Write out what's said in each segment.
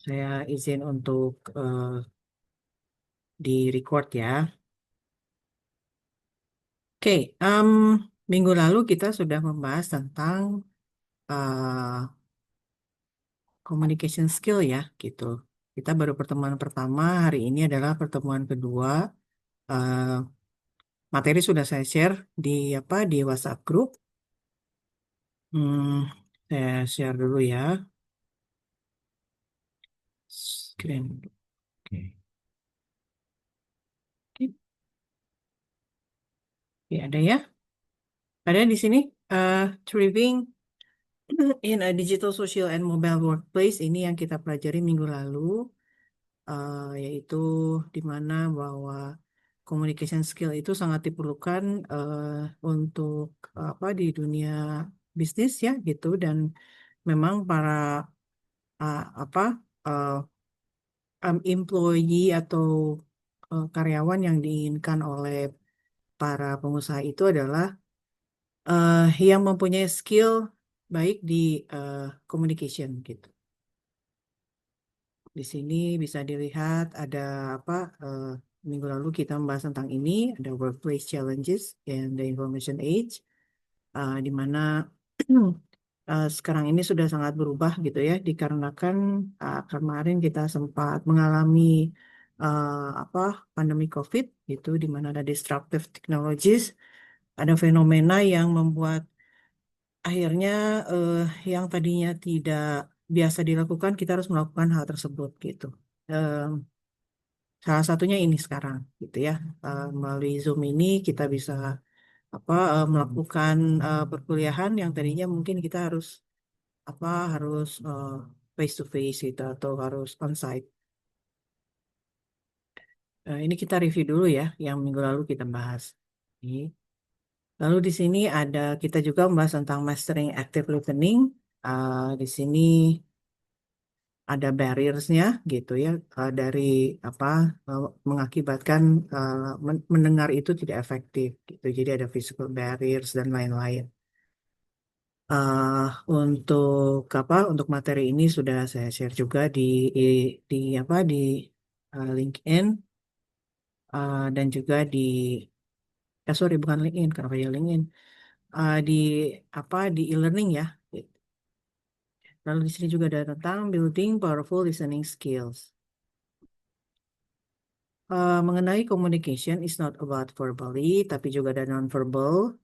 Saya izin untuk di-record ya. Oke, minggu lalu kita sudah membahas tentang uh, communication skill ya, gitu. Kita baru pertemuan pertama, hari ini adalah pertemuan kedua. Uh, Materi sudah saya share di WhatsApp group. Hmm, saya share dulu ya. Screen. Oke. Oke, ada ya. Ada di sini. Thriving in a digital social and mobile workplace ini yang kita pelajari minggu lalu, yaitu di mana bahwa communication skill itu sangat diperlukan untuk di dunia bisnis ya gitu, dan memang para apa uh, employee atau karyawan yang diinginkan oleh para pengusaha itu adalah yang mempunyai skill baik di uh, communication gitu. Di sini bisa dilihat ada apa eh, minggu lalu kita membahas tentang ini, ada workplace challenges in the information age, di mana sekarang ini sudah sangat berubah gitu ya, dikarenakan kemarin kita sempat mengalami apa pandemi COVID gitu, di mana ada disruptive technologies, ada fenomena yang membuat akhirnya eh, yang tadinya tidak biasa dilakukan, kita harus melakukan hal tersebut gitu. Salah satunya ini sekarang, gitu ya. Melalui Zoom ini kita bisa melakukan perkuliahan yang tadinya mungkin kita harus harus face to face gitu atau harus onsite. Ini kita review dulu ya, yang minggu lalu kita bahas. Ini. Lalu di sini kita juga membahas tentang mastering active listening. Di sini ada barriersnya gitu ya, dari apa mengakibatkan mendengar itu tidak efektif gitu. Jadi ada physical barriers dan lain-lain. Untuk untuk materi ini sudah saya share juga di di LinkedIn, dan juga sorry, bukan LinkedIn, kenapa ya LinkedIn, di di e-learning ya. Lalu di sini juga ada tentang building powerful listening skills. Mengenai communication is not about verbally, tapi juga ada non-verbal.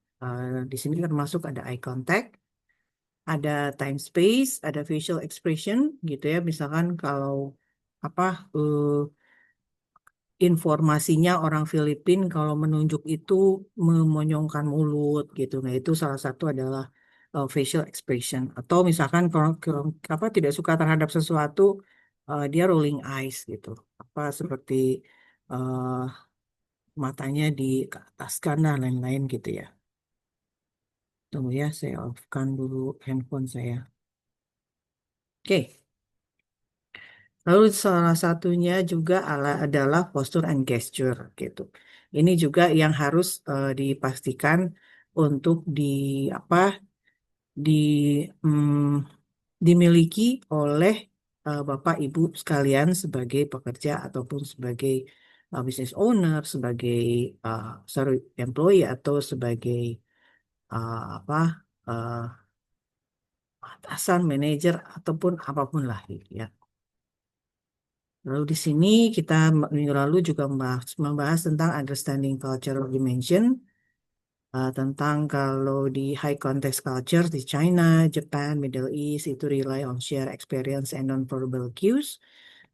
Di sini termasuk ada eye contact, ada time space, ada facial expression, gitu ya. Misalkan kalau apa eh, informasinya orang Filipina kalau menunjuk itu memonyongkan mulut, gitu. Nah itu salah satu adalah facial expression. Atau misalkan kalau tidak suka terhadap sesuatu, dia rolling eyes, gitu. Seperti eh, matanya di ke atas kanan lain-lain gitu ya. Tunggu ya, saya off-kan dulu handphone saya. Oke, lalu salah satunya juga adalah posture and gesture gitu. Ini juga yang harus dipastikan untuk apa di dimiliki oleh Bapak Ibu sekalian sebagai pekerja ataupun sebagai business owner, sebagai sorry, employee atau sebagai apa eh, atasan, manajer ataupun apapun lah gitu ya. Lalu di sini kita minggu lalu juga membahas tentang understanding cultural dimension, tentang kalau di high context culture di China, Japan, Middle East itu rely on share experience and non-verbal cues.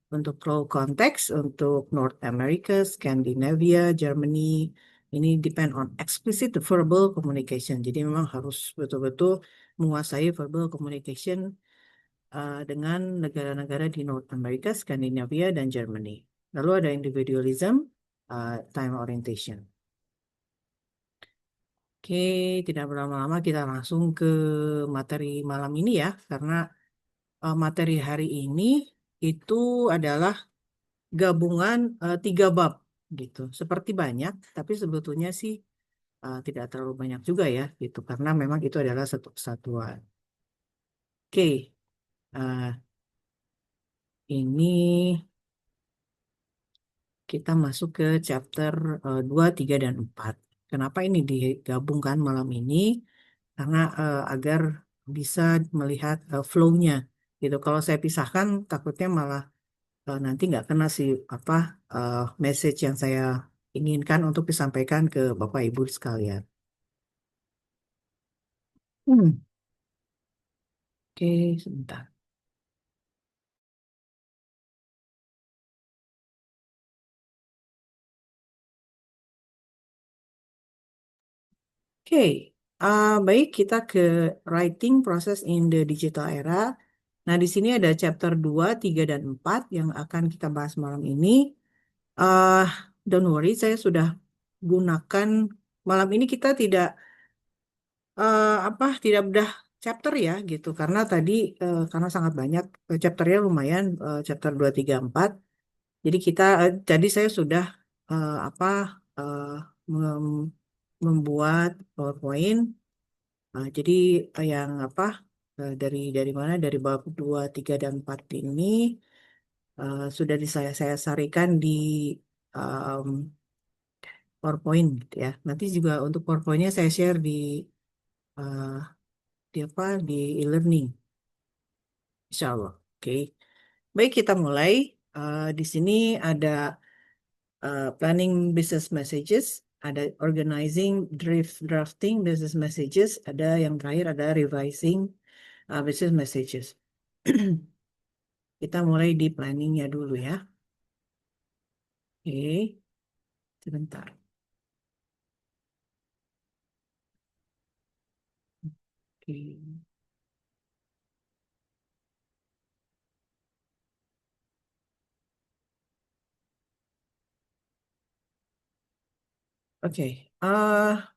Untuk low context, untuk North America, Scandinavia, Germany, ini depend on explicit verbal communication. Jadi memang harus betul-betul menguasai verbal communication dengan negara-negara di North America, Skandinavia, dan Germany. Lalu ada individualism, time orientation. Oke, tidak berlama-lama kita langsung ke materi malam ini ya, karena materi hari ini itu adalah gabungan 3 bab gitu. Seperti banyak, tapi sebetulnya sih tidak terlalu banyak juga ya, gitu. Karena memang itu adalah satu kesatuan. Oke, uh, ini kita masuk ke chapter 2, 3, dan 4. Kenapa ini digabungkan malam ini? Karena agar bisa melihat flow-nya gitu. Kalau saya pisahkan, takutnya malah nanti nggak kena si apa message yang saya inginkan untuk disampaikan ke Bapak Ibu sekalian. Hmm. Oke, sebentar. Oke, baik kita ke writing process in the digital era. Nah, di sini ada chapter 2, 3, dan 4 yang akan kita bahas malam ini. Uh, don't worry, saya sudah gunakan malam ini kita tidak tidak bedah chapter ya gitu karena tadi karena sangat banyak chapternya lumayan chapter 2, 3, 4. Jadi tadi saya sudah eh, apa eh, mem- membuat PowerPoint. Jadi yang dari mana dari bab 2, 3, dan 4 ini sudah saya sarikan di um, PowerPoint gitu ya. Nanti juga untuk PowerPoint-nya saya share uh, di e-learning, insya Allah. Oke, baik kita mulai. Di sini ada planning business messages, ada organizing drafting business messages, ada yang terakhir ada revising business messages. Kita mulai di planningnya dulu ya. Oke, sebentar. Oke. Oke,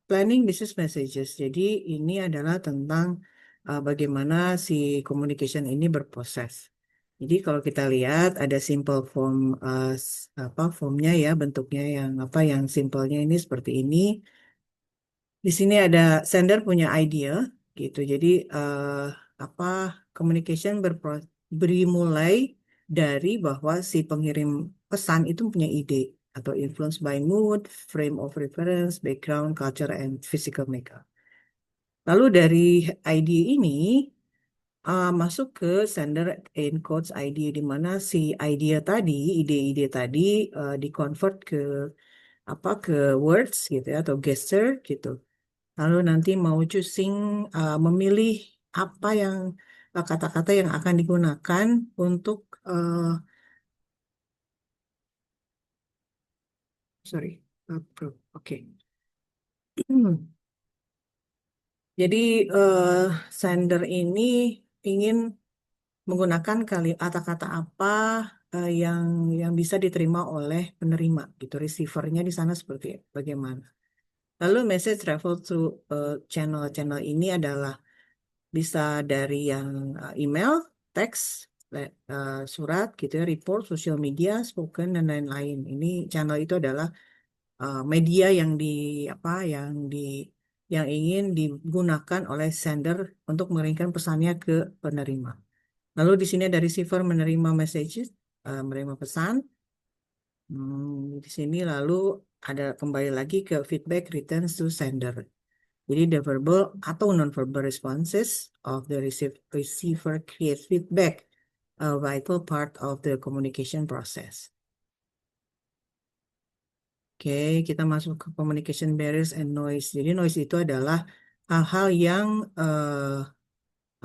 planning business messages. Jadi ini adalah tentang bagaimana si communication ini berproses. Jadi kalau kita lihat ada simple form formnya ya bentuknya yang simpelnya ini seperti ini. Di sini ada sender punya idea gitu. Jadi apa communication berimulai dari bahwa si pengirim pesan itu punya ide atau influence by mood, frame of reference, background, culture, and physical makeup. Lalu dari idea ini masuk ke sender encodes idea di mana si idea tadi, ide-ide tadi dikonvert ke words gitu ya atau gesture gitu. Lalu nanti mau memilih apa yang kata-kata yang akan digunakan untuk sorry, oke. Jadi eh, sender ini ingin menggunakan kata-kata apa yang bisa diterima oleh penerima gitu. Receivernya di sana seperti bagaimana. Lalu message travel to channel-channel ini adalah bisa dari yang email, teks, surat gitu ya, report, social media, spoken dan lain-lain. Ini channel itu adalah media yang ingin digunakan oleh sender untuk mengirimkan pesannya ke penerima. Lalu di sini ada receiver menerima messages, menerima pesan. Di sini lalu ada kembali lagi ke feedback returns to sender. Jadi the verbal atau non-verbal responses of the receiver create feedback, a vital part of the communication process. Oke, kita masuk ke communication barriers and noise. Jadi noise itu adalah hal-hal yang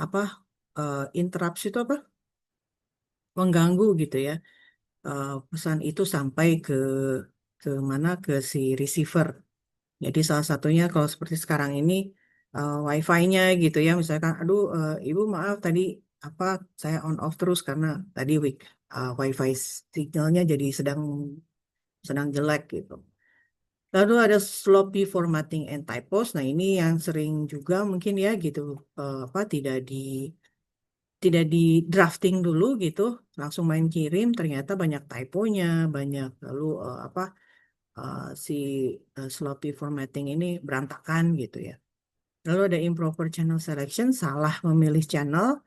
apa interupsi itu mengganggu gitu ya. Pesan itu sampai ke mana ke si receiver. Jadi salah satunya kalau seperti sekarang ini wifi-nya gitu ya, misalkan, aduh ibu maaf tadi apa saya on off terus karena tadi wifi signalnya jadi sedang sedang jelek gitu. Lalu ada sloppy formatting and typos. Nah ini yang sering juga mungkin ya gitu tidak di drafting dulu gitu, langsung main kirim ternyata banyak typonya, banyak lalu si sloppy formatting ini berantakan gitu ya. Lalu ada improper channel selection, salah memilih channel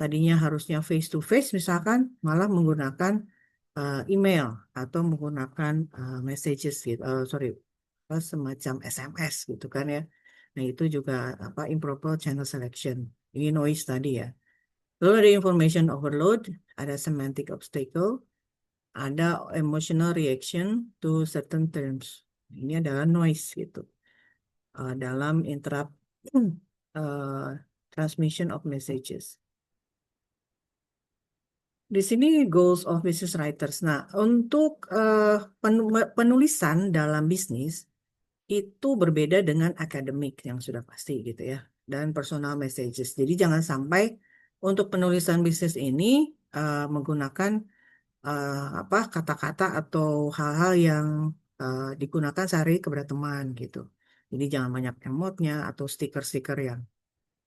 tadinya harusnya face to face misalkan malah menggunakan email atau menggunakan messages gitu, sorry, semacam SMS gitu kan ya. Nah itu juga apa improper channel selection. Ini noise tadi ya. Lalu ada information overload, ada semantic obstacle, ada emotional reaction to certain terms. Ini adalah noise gitu. Dalam interrupt uh, transmission of messages. Di sini goals of business writers. Nah, untuk penulisan dalam bisnis itu berbeda dengan akademik yang sudah pasti gitu ya, dan personal messages. Jadi jangan sampai untuk penulisan bisnis ini menggunakan apa kata-kata atau hal-hal yang digunakan sehari kepada teman gitu. Jadi jangan banyak emotnya atau stiker-stiker yang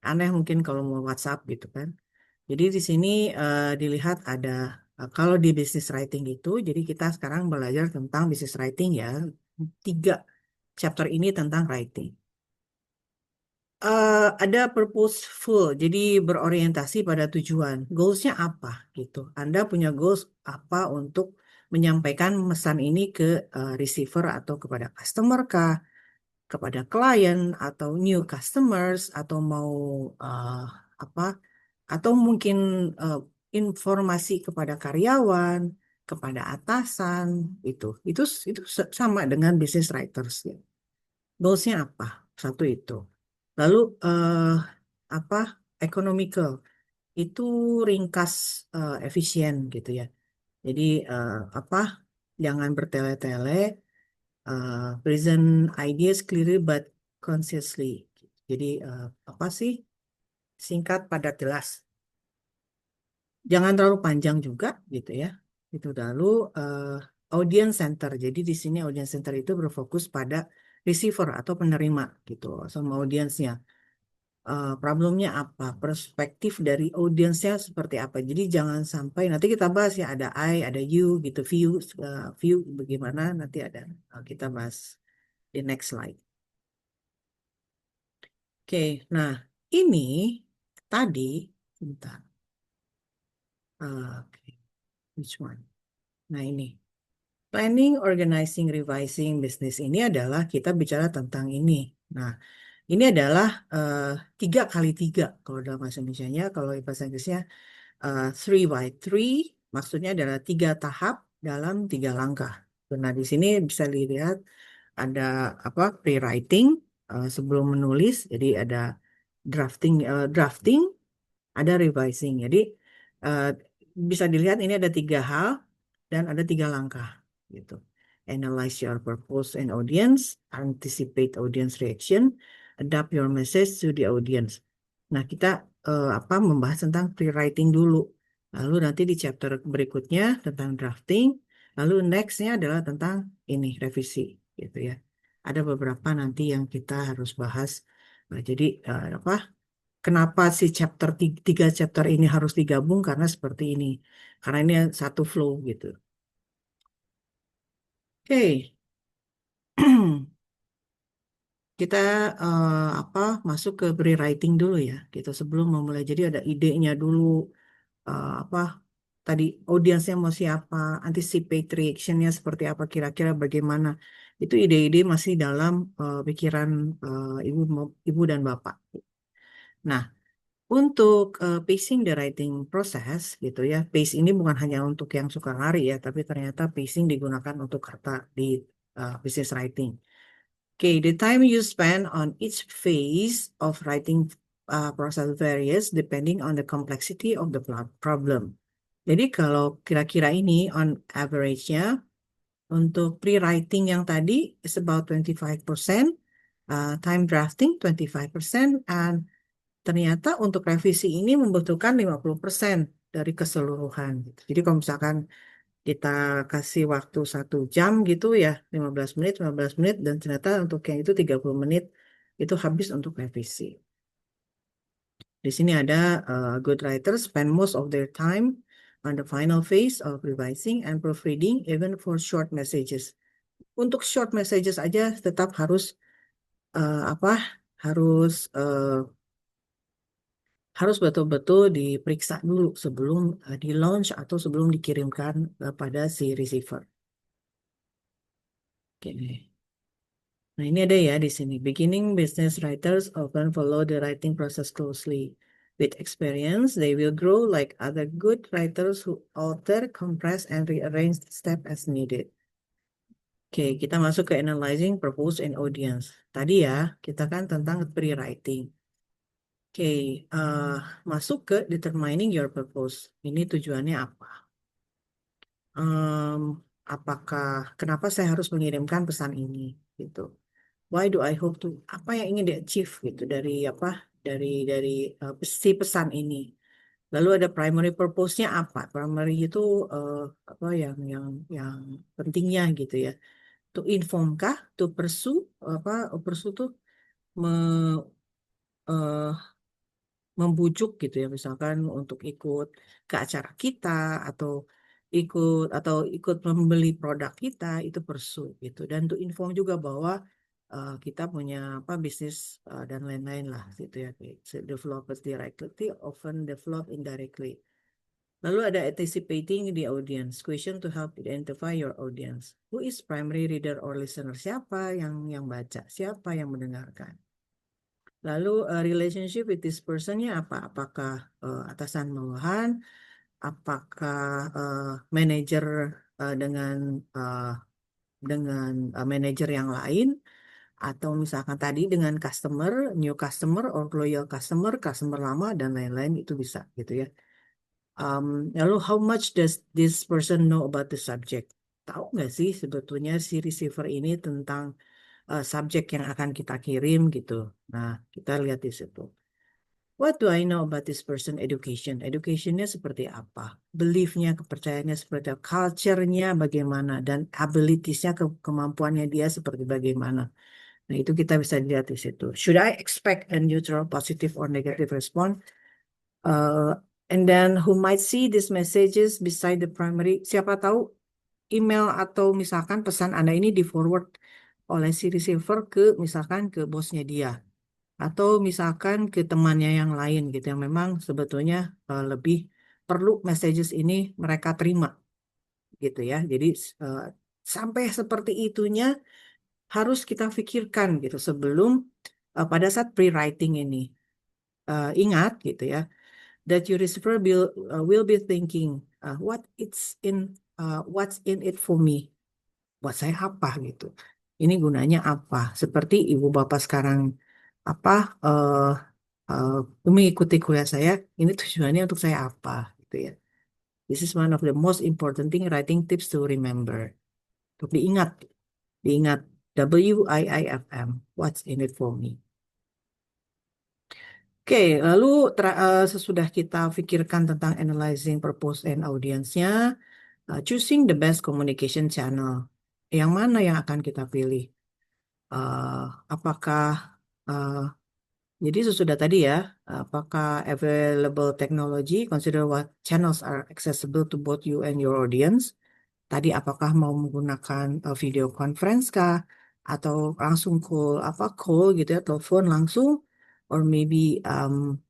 aneh mungkin kalau mau WhatsApp gitu kan. Jadi di sini dilihat ada kalau di business writing itu, jadi kita sekarang belajar tentang business writing ya. Tiga chapter ini tentang writing. Ada purposeful, jadi berorientasi pada tujuan. Goalsnya apa gitu? Anda punya goals apa untuk menyampaikan pesan ini ke receiver atau kepada customer kah, kepada klien atau new customers atau mau uh, apa? Atau mungkin uh, informasi kepada karyawan, kepada atasan itu. Itu sama dengan business writers ya. Goalsnya apa? Satu itu. Lalu apa economical itu ringkas, efisien gitu ya. Jadi apa jangan bertele-tele, present ideas clearly but concisely. Jadi apa sih singkat padat jelas. Jangan terlalu panjang juga gitu ya. Itu lalu audience center. Jadi di sini audience center itu berfokus pada receiver atau penerima gitu sama audiensnya. Problemnya apa, perspektif dari audiensnya seperti apa. Jadi jangan sampai nanti kita bahas ya ada I, ada you gitu, view bagaimana nanti ada kita bahas di next slide. Oke, nah ini tadi, bentar, oke, which one? Nah ini planning, organizing, revising business ini adalah kita bicara tentang ini. Nah ini adalah eh, 3 kali 3 kalau dalam bahasa Indonesia-nya, kalau bahasa Inggrisnya 3 by 3 maksudnya adalah 3 tahap dalam 3 langkah. Nah, di sini bisa dilihat ada apa pre-writing sebelum menulis, jadi ada drafting, ada revising. Jadi eh, bisa dilihat ini ada 3 hal dan ada 3 langkah gitu. Analyze your purpose and audience, anticipate audience reaction, adapt your message to the audience. Nah, kita apa membahas tentang pre-writing dulu. Lalu nanti di chapter berikutnya tentang drafting, lalu nextnya adalah tentang ini revisi gitu ya. Ada beberapa nanti yang kita harus bahas. Nah, jadi apa? Kenapa si 3 chapter ini harus digabung? Karena seperti ini. Karena ini satu flow gitu. Oke, kita apa masuk ke pre-writing dulu ya. Kita sebelum memulai. Jadi ada idenya dulu. Apa tadi audiensnya mau siapa, anticipate reactionnya seperti apa, kira-kira bagaimana. Itu ide-ide masih dalam pikiran ibu dan bapak. Nah, untuk pacing the writing process gitu ya, pace ini bukan hanya untuk yang suka lari ya, tapi ternyata pacing digunakan untuk kata di business writing. Okay, the time you spend on each phase of writing process varies depending on the complexity of the problem. Jadi kalau kira-kira ini on average-nya untuk pre-writing yang tadi is about 25%, time drafting 25%, and ternyata untuk revisi ini membutuhkan 50% dari keseluruhan gitu. Jadi kalau misalkan kita kasih waktu 1 jam gitu ya, 15 menit, dan ternyata untuk yang itu 30 menit itu habis untuk revisi. Di sini ada good writers spend most of their time on the final phase of revising and proofreading even for short messages. Untuk short messages aja tetap harus apa? Harus harus betul-betul diperiksa dulu sebelum di launch atau sebelum dikirimkan kepada si receiver. Oke. Nah, ini ada ya di sini. Beginning business writers often follow the writing process closely. With experience, they will grow like other good writers who alter, compress, and rearrange the step as needed. Oke, kita masuk ke analyzing purpose and audience. Tadi ya, kita kan tentang pre-writing. Oke, eh, masuk ke determining your purpose. Ini tujuannya apa? Em, apakah, kenapa saya harus mengirimkan pesan ini? Gitu. Why do I hope to? Apa yang ingin di-achieve gitu dari apa? Dari si pesan ini. Lalu ada primary purpose-nya apa? Primary itu eh, apa yang pentingnya gitu ya. To inform kah? To pursue apa? Pursue tuh me, eh, membujuk gitu ya, misalkan untuk ikut ke acara kita atau ikut membeli produk kita itu pursue gitu, dan to inform juga bahwa kita punya apa bisnis dan lain-lain lah gitu ya. So, developers directly often develop indirectly. Lalu ada anticipating the audience question to help identify your audience. Who is primary reader or listener? Siapa yang baca, siapa yang mendengarkan. Lalu relationship with this person-nya apa? Apakah atasan bawahan? Apakah manajer dengan uh, manajer yang lain? Atau misalkan tadi dengan customer, new customer, or loyal customer, customer lama dan lain-lain itu bisa gitu ya. Lalu how much does this person know about the subject? Tahu nggak sih sebetulnya si receiver ini tentang subjek yang akan kita kirim gitu. Nah, kita lihat di situ. What do I know about this person education? Educationnya seperti apa? Beliefnya, kepercayaannya seperti apa? Culture-nya bagaimana? Dan abilities-nya, kemampuannya dia seperti bagaimana? Nah, itu kita bisa lihat di situ. Should I expect a neutral, positive, or negative response? Uh, and then who might see these messages beside the primary? Siapa tahu email atau misalkan pesan Anda ini di forward oleh si receiver ke misalkan ke bosnya dia atau misalkan ke temannya yang lain gitu yang memang sebetulnya lebih perlu messages ini mereka terima gitu ya. Jadi eh, sampai seperti itunya harus kita pikirkan gitu sebelum pada saat pre-writing ini. Ingat gitu ya that your receiver will be thinking what's in it for me, buat saya apa gitu. Ini gunanya apa? Seperti ibu bapak sekarang apa eh eh, mengikuti kuliah saya, ini tujuannya untuk saya apa gitu ya. This is one of the most important thing writing tips to remember. Untuk diingat, diingat WIIFM, what's in it for me. Oke, lalu sesudah kita pikirkan tentang analyzing purpose and audience-nya, choosing the best communication channel. Yang mana yang akan kita pilih? eh, apakah eh, jadi sesudah tadi ya, apakah available technology, consider what channels are accessible to both you and your audience. Tadi apakah mau menggunakan video conference kah, atau langsung call gitu ya, telepon langsung, or maybe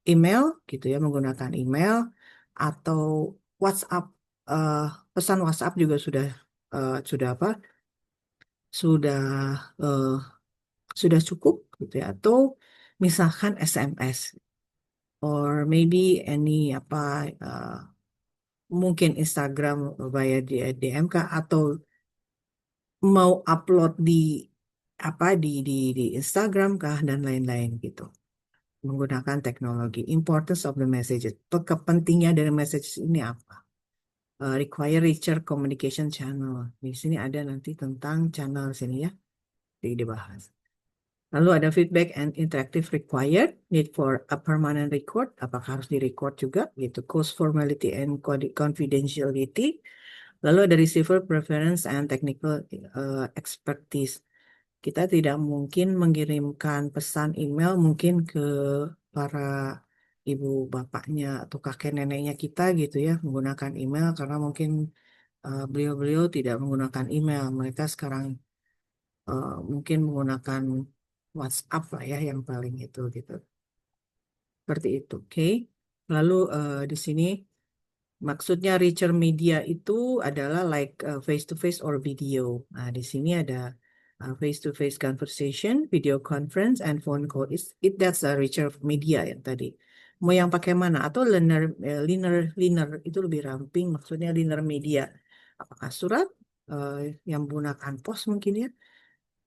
email gitu ya, menggunakan email atau WhatsApp, eh, pesan WhatsApp juga sudah apa? Sudah eh, sudah cukup gitu ya, atau misalkan SMS or maybe any apa uh, mungkin Instagram via DM kah, atau mau upload di Instagram kah dan lain-lain gitu, menggunakan teknologi. Importance of the messages, kepentingan dari message ini apa. Require richer communication channel, di sini ada nanti tentang channel sini ya dibahas. Lalu ada feedback and interactive required, need for a permanent record, apakah harus di-record juga gitu, cost formality and confidentiality. Lalu ada receiver preference and technical expertise. Kita tidak mungkin mengirimkan pesan email mungkin ke para ibu bapaknya atau kakek neneknya kita gitu ya, menggunakan email karena mungkin beliau-beliau tidak menggunakan email. Mereka sekarang mungkin menggunakan WhatsApp lah ya yang paling itu gitu. Seperti itu, oke? Lalu di sini maksudnya richer media itu adalah like face to face or video. Nah, di sini ada face to face conversation, video conference, and phone call. That's a richer media yang tadi. Mau yang pakai mana? Atau linear itu lebih ramping. Maksudnya linear media. Apakah surat eh, yang menggunakan pos mungkin ya?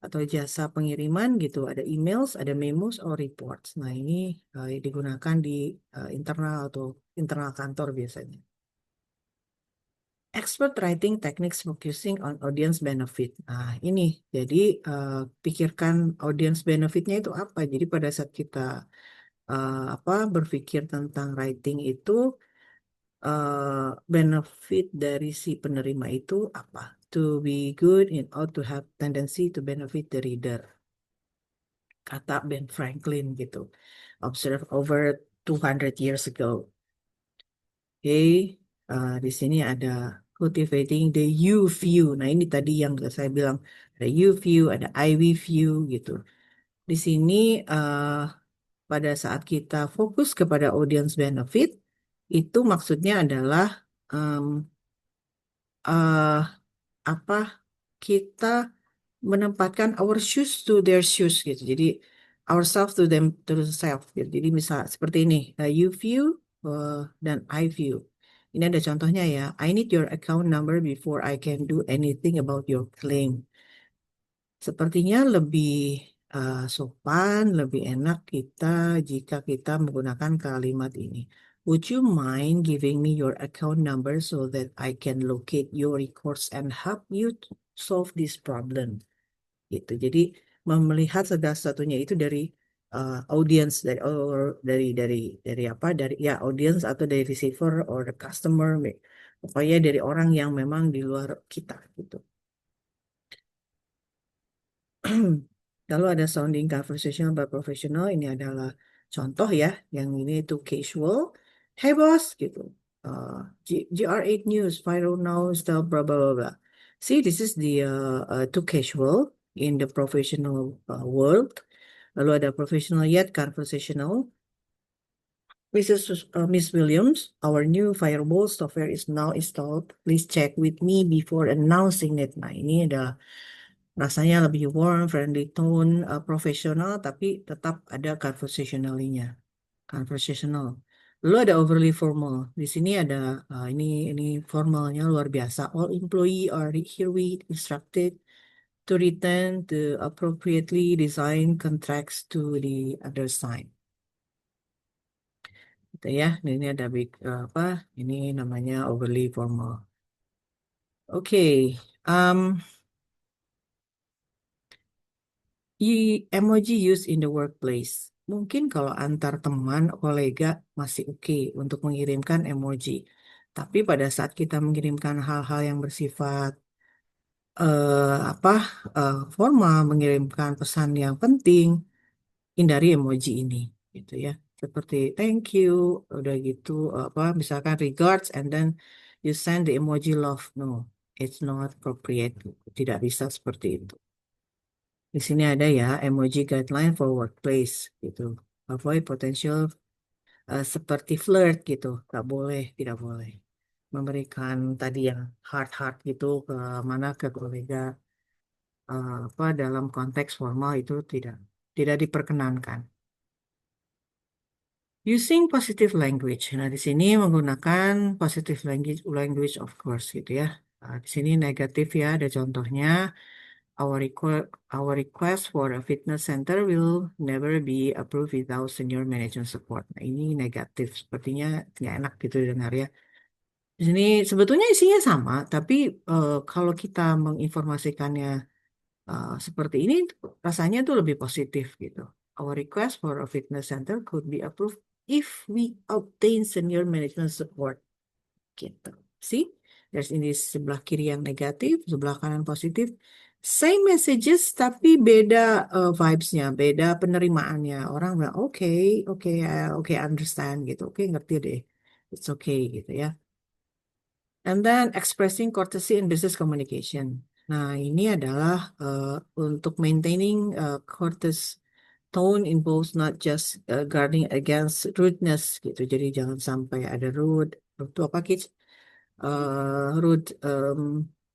Atau jasa pengiriman gitu. Ada emails, ada memos, or reports. Nah, ini digunakan di internal atau internal kantor biasanya. Expert writing techniques focusing on audience benefit. Nah, ini jadi eh, pikirkan audience benefitnya itu apa. Jadi pada saat kita apa berpikir tentang writing itu benefit dari si penerima itu apa? To be good in or to have tendency to benefit the reader. Kata Ben Franklin gitu. Observe over 200 years ago. Oke, di sini ada cultivating the you view. Nah, ini tadi yang saya bilang ada you view, ada I we view gitu. Di sini eh, pada saat kita fokus kepada audience benefit, itu maksudnya adalah em, eh, apa kita menempatkan our shoes to their shoes gitu. Jadi ourselves to them to self gitu. Jadi misal seperti ini, you view dan I view. Ini ada contohnya ya. I need your account number before I can do anything about your claim. Sepertinya lebih sopan, lebih enak kita jika kita menggunakan kalimat ini. Would you mind giving me your account number so that I can locate your records and help you to solve this problem? Gitu. Jadi melihat segala sesuatunya itu dari audience dari apa dari ya audience atau dari receiver or the customer, pokoknya dari orang yang memang di luar kita gitu. Lalu ada sounding conversational by professional. Ini adalah contoh ya. Yang ini itu casual. Hey boss, gitu. Uh, GR8 News, viral now, stuff, blah, blah, blah, blah. See, this is the too casual in the professional world. Lalu ada professional yet conversational. Miss Williams, our new firewall software is now installed. Please check with me before announcing it. Nah, ini adalah rasanya lebih warm, friendly tone, profesional, tapi tetap ada conversationalnya, conversational. Lalu ada overly formal. Di sini ada ini formalnya luar biasa. All employee are hereby instructed to return the appropriately designed contracts to the other side. Gitu ya. Ini ada apa? Ini namanya overly formal. Oke. Emoji used in the workplace. Mungkin kalau antar teman, kolega masih oke untuk mengirimkan emoji. Tapi pada saat kita mengirimkan hal-hal yang bersifat apa formal, mengirimkan pesan yang penting, hindari emoji ini, gitu ya. Seperti thank you, udah gitu apa misalkan regards and then you send the emoji love. No, it's not appropriate. Tidak bisa seperti itu. Di sini ada ya emoji guideline for workplace gitu. Avoid potential seperti flirt gitu. Nggak boleh, tidak boleh. Memberikan tadi yang heart-heart gitu ke mana ke kolega apa dalam konteks formal itu tidak diperkenankan. Using positive language. Nah, di sini menggunakan positive language of course gitu ya. Di sini negatif ya, ada contohnya. Our request for a fitness center will never be approved without senior management support. Nah, ini negatif, sepertinya nggak enak gitu dengar ya. Di sini sebetulnya isinya sama, tapi kalau kita menginformasikannya seperti ini, rasanya tuh lebih positif gitu. Our request for a fitness center could be approved if we obtain senior management support. Gitu. See, there's ini sebelah kiri yang negatif, sebelah kanan positif. Same messages tapi beda vibes-nya, beda penerimaannya. Orang bilang oke, oke, oke, understand gitu. Oke, ngerti deh. It's okay gitu ya. And then expressing courtesy in business communication. Nah, ini adalah untuk maintaining courtesy tone involves not just guarding against rudeness gitu. Jadi jangan sampai ada rude, itu apa kids? Rude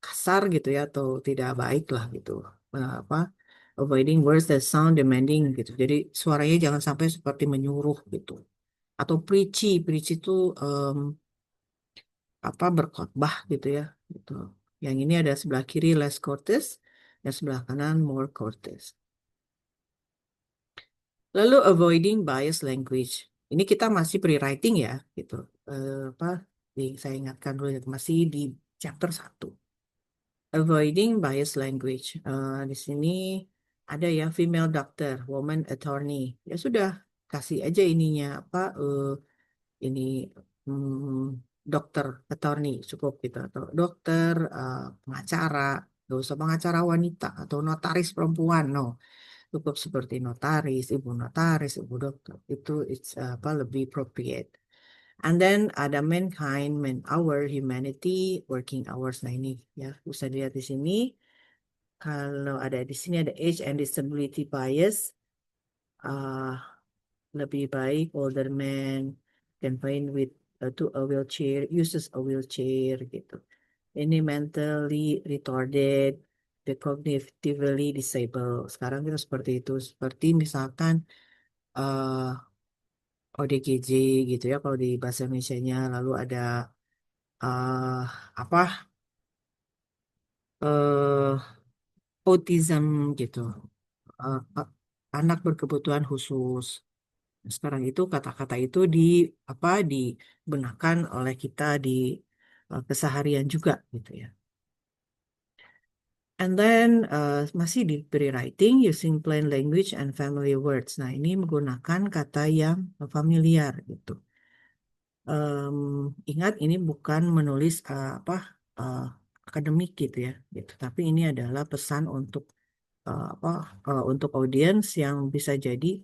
kasar gitu ya atau tidak baik lah gitu. Apa? Avoiding words that sound demanding gitu. Jadi suaranya jangan sampai seperti menyuruh gitu. Atau preachy, preachy itu apa berkhotbah gitu ya gitu. Yang ini ada sebelah kiri less courteous, yang sebelah kanan more courteous. Lalu avoiding bias language. Ini kita masih pre-writing ya gitu. Apa saya ingatkan dulu ya, masih di chapter 1. Avoiding bias language. Di sini ada ya female doctor, woman attorney. Ya sudah, kasih aja ininya apa ini dokter attorney cukup gitu atau dokter pengacara, gak usah pengacara wanita atau notaris perempuan, no, cukup seperti notaris, ibu dokter itu apa lebih appropriate. And then ada mankind, man hour, humanity, working hours. Nah ini ya bisa dilihat di sini. Kalau ada di sini ada age and disability bias. uh, Lebih baik older man confined with to a wheelchair uses a wheelchair gitu. Ini mentally retarded, the cognitively disabled. Sekarang kita seperti itu, seperti misalkan ODGJ gitu ya kalau di bahasa Indonesianya, lalu ada eh apa eh autism gitu. Eh, anak berkebutuhan khusus. Sekarang itu kata-kata itu apa digunakan oleh kita di keseharian juga gitu ya. And then masih di pre-writing using plain language and family words. Nah, ini menggunakan kata yang familiar gitu. Em, Ingat ini bukan menulis apa eh, akademik gitu ya, gitu. Tapi ini adalah pesan untuk apa untuk audiens yang bisa jadi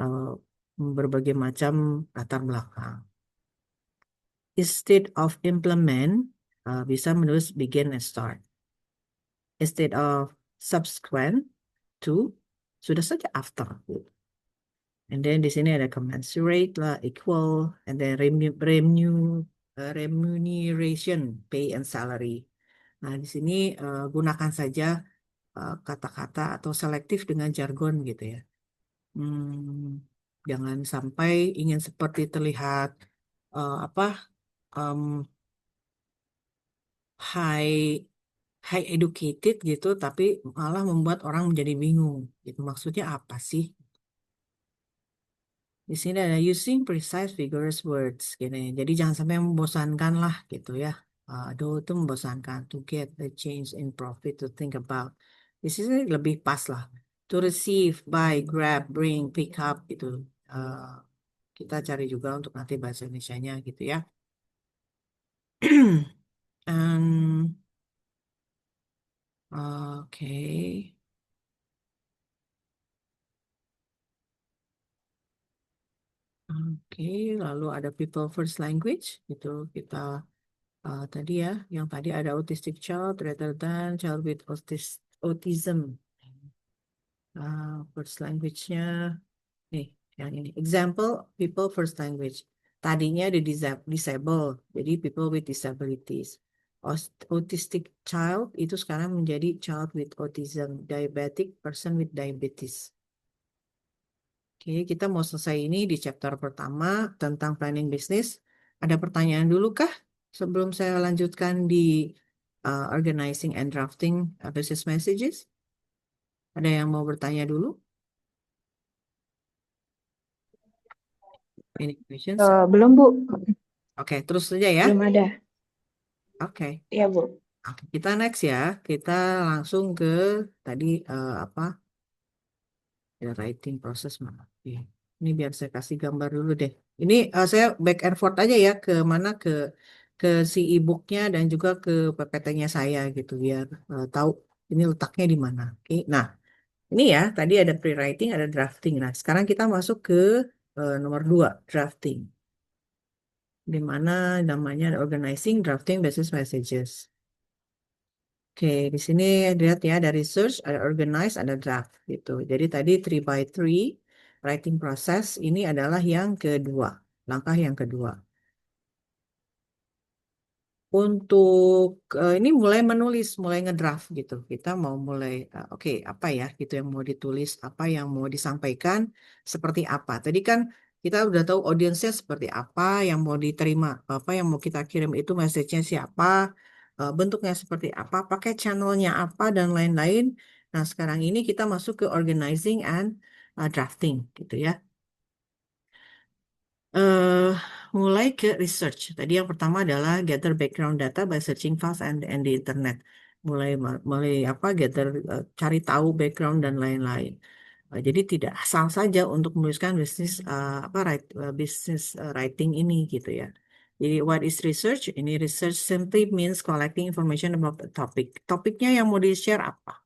eh, berbagai macam latar belakang. Instead of implement, bisa menulis begin and start. Instead of subsequent to, sudah saja after. And then di sini ada commensurate lah, equal, and then remuneration, pay and salary. Nah, di sini gunakan saja kata-kata atau selektif dengan jargon gitu ya. Jangan sampai ingin seperti terlihat apa um, high high educated gitu, tapi malah membuat orang menjadi bingung. Gitu maksudnya apa sih? Di sini ada using precise vigorous words, gini. Jadi jangan sampai membosankan lah gitu ya. Aduh, itu membosankan. To get the change in profit to think about. Di sini lebih pas lah. To receive, buy, grab, bring, pick up gitu. Uh, kita cari juga untuk nanti bahasa Indonesianya gitu ya. Um, Oke. Oke, lalu ada people first language gitu kita tadi ya, yang tadi ada autistic child rather than child with autism. First language-nya nih, yang ini. Example people first language. Tadinya di disable, jadi people with disabilities. Autistic child itu sekarang menjadi child with autism, diabetic person with diabetes. Oke, kita mau selesai ini di chapter pertama tentang planning bisnis. Ada pertanyaan dulu kah sebelum saya lanjutkan di organizing and drafting business messages? Ada yang mau bertanya dulu? Any questions? Belum, Bu. Oke, terus saja ya. Belum ada. Oke, Iya, Bu. Oke, kita next ya. Kita langsung ke tadi apa? Ya, writing proses mana? Iya. Ini biar saya kasih gambar dulu deh. Ini saya back and forth aja ya ke mana ke si e-booknya dan juga ke PPT-nya saya gitu biar tahu ini letaknya di mana. Oke. Nah, ini ya tadi ada pre-writing, ada drafting. Nah, sekarang kita masuk ke nomor 2, drafting. Di mana namanya ada organizing, drafting, business messages. Oke, di sini lihat ya ada research, ada organize, ada draft gitu. Jadi tadi 3 by 3 writing process ini adalah yang kedua, langkah yang kedua. Untuk ini mulai menulis, mulai ngedraft gitu. Kita mau mulai, oke, apa ya gitu yang mau ditulis, apa yang mau disampaikan, seperti apa. Tadi kan kita udah tahu audiensnya seperti apa, yang mau diterima, apa yang mau kita kirim itu message-nya siapa, bentuknya seperti apa, pakai channelnya apa, dan lain-lain. Nah, sekarang ini kita masuk ke organizing and drafting gitu ya. eh Mulai ke research. Tadi yang pertama adalah gather background data by searching fast and the internet. Mulai apa gather cari tahu background dan lain-lain. Jadi tidak asal saja untuk menuliskan bisnis business writing ini gitu ya. Jadi what is research? Ini research simply means collecting information about the topic. Topiknya yang mau di-share apa?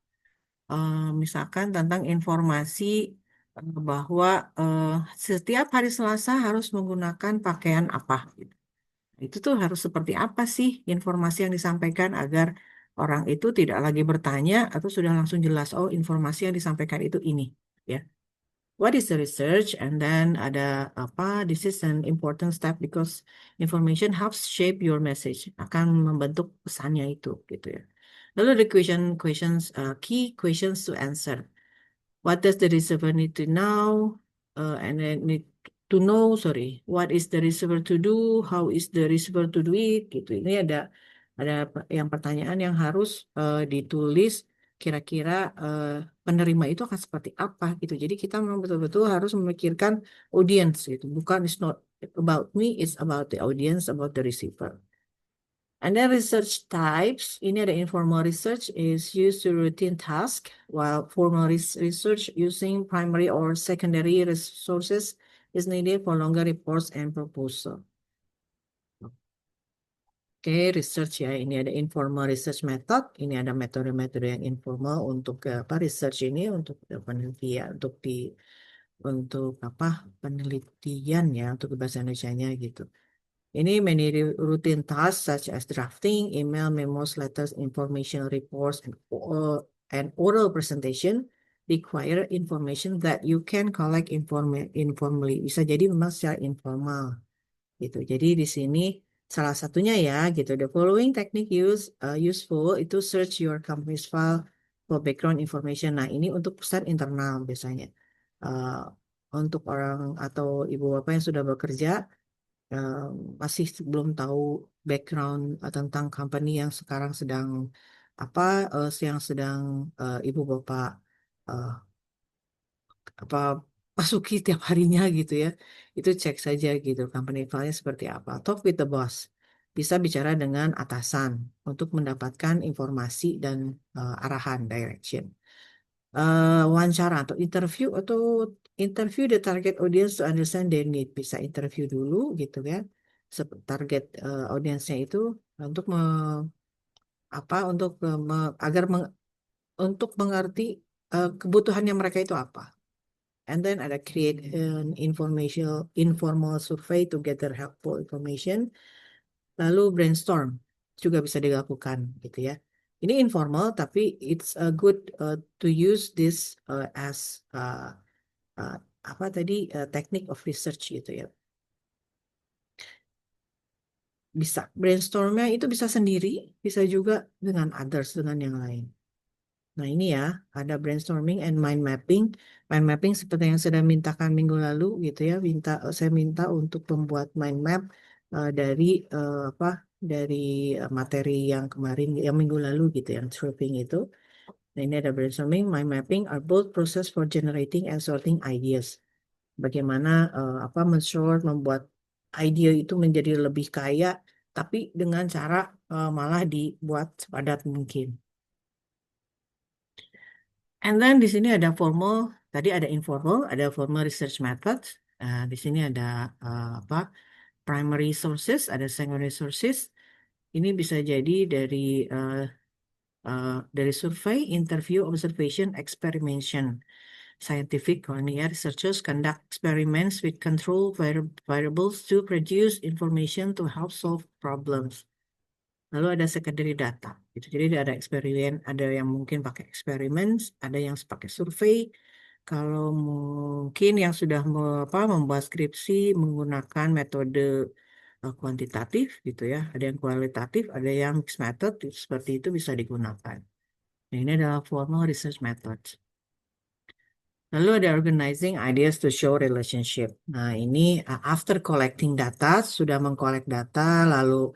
Misalkan tentang informasi bahwa eh, setiap hari Selasa harus menggunakan pakaian apa. Gitu. Itu tuh harus seperti apa sih informasi yang disampaikan agar orang itu tidak lagi bertanya atau sudah langsung jelas, oh informasi yang disampaikan itu ini. Ya. What is the research? And then ada apa? This is an important step because information helps shape your message. Akan membentuk pesannya itu, gitu ya. Lalu ada key questions to answer. What does the receiver need to know? And then need to know, sorry. What is the receiver to do? How is the receiver to do it? Gitu. Ini yang pertanyaan yang harus ditulis kira-kira penerima itu akan seperti apa gitu. Jadi kita memang betul-betul harus memikirkan audience gitu. Bukan it's not about me, it's about the audience, about the receiver. And then research types, ini ada informal research is used to routine task, while formal research using primary or secondary resources is needed for longer reports and proposal. Oke, research ya, ini ada informal research method, ini ada metode-metode yang informal untuk apa research ini untuk penelitian, untuk apa penelitian ya, untuk bahasa Indonesianya gitu. Ini many routine tasks such as drafting, email, memos, letters, information reports, and oral presentation require information that you can collect informally. Bisa jadi memang secara informal gitu. Jadi di sini salah satunya ya gitu. The following technique useful itu search your company's file for background information. Nah ini untuk pesan internal biasanya. Uh, untuk orang atau ibu bapak yang sudah bekerja eh, masih belum tahu background tentang company yang sekarang sedang apa yang sedang ibu bapak eh, apa masuki tiap harinya gitu ya. Itu cek saja gitu company file-nya seperti apa. Talk with the boss. Bisa bicara dengan atasan untuk mendapatkan informasi dan arahan direction. Wawancara atau interview the target audience to understand their need. Bisa interview dulu gitu ya. Target audiensnya itu untuk apa untuk untuk mengerti kebutuhannya mereka itu apa. And then ada create an informal survey to gather helpful information. Lalu brainstorm juga bisa dilakukan gitu ya. Ini informal tapi it's a good to use this as uh, apa tadi technique of research gitu ya. Bisa brainstormnya itu bisa sendiri, bisa juga dengan others dengan yang lain. Nah ini ya ada brainstorming and mind mapping. Mind mapping seperti yang saya mintakan minggu lalu gitu ya. Saya minta untuk membuat mind map dari apa dari materi yang kemarin yang minggu lalu gitu yang stripping itu. Nah ini ada brainstorming, mind mapping are both process for generating and sorting ideas. Bagaimana apa men-short membuat ide itu menjadi lebih kaya tapi dengan cara malah dibuat sepadat mungkin. And then di sini ada formal, tadi ada informal, ada formal research methods. Di sini ada apa primary sources, ada secondary sources. Ini bisa jadi dari survei, interview, observation, experimentation. Scientific ya, researchers conduct experiments with control variables to produce information to help solve problems. Lalu ada secondary data. Gitu. Jadi ada eksperimen, ada yang mungkin pakai eksperimen, ada yang pakai survei, Kalau mungkin yang sudah membuat skripsi menggunakan metode kuantitatif gitu ya, ada yang kualitatif, ada yang mixed method, seperti itu bisa digunakan. Nah, ini adalah formal research methods. Lalu ada organizing ideas to show relationship. Nah, ini after collecting data, sudah mengkolek data, lalu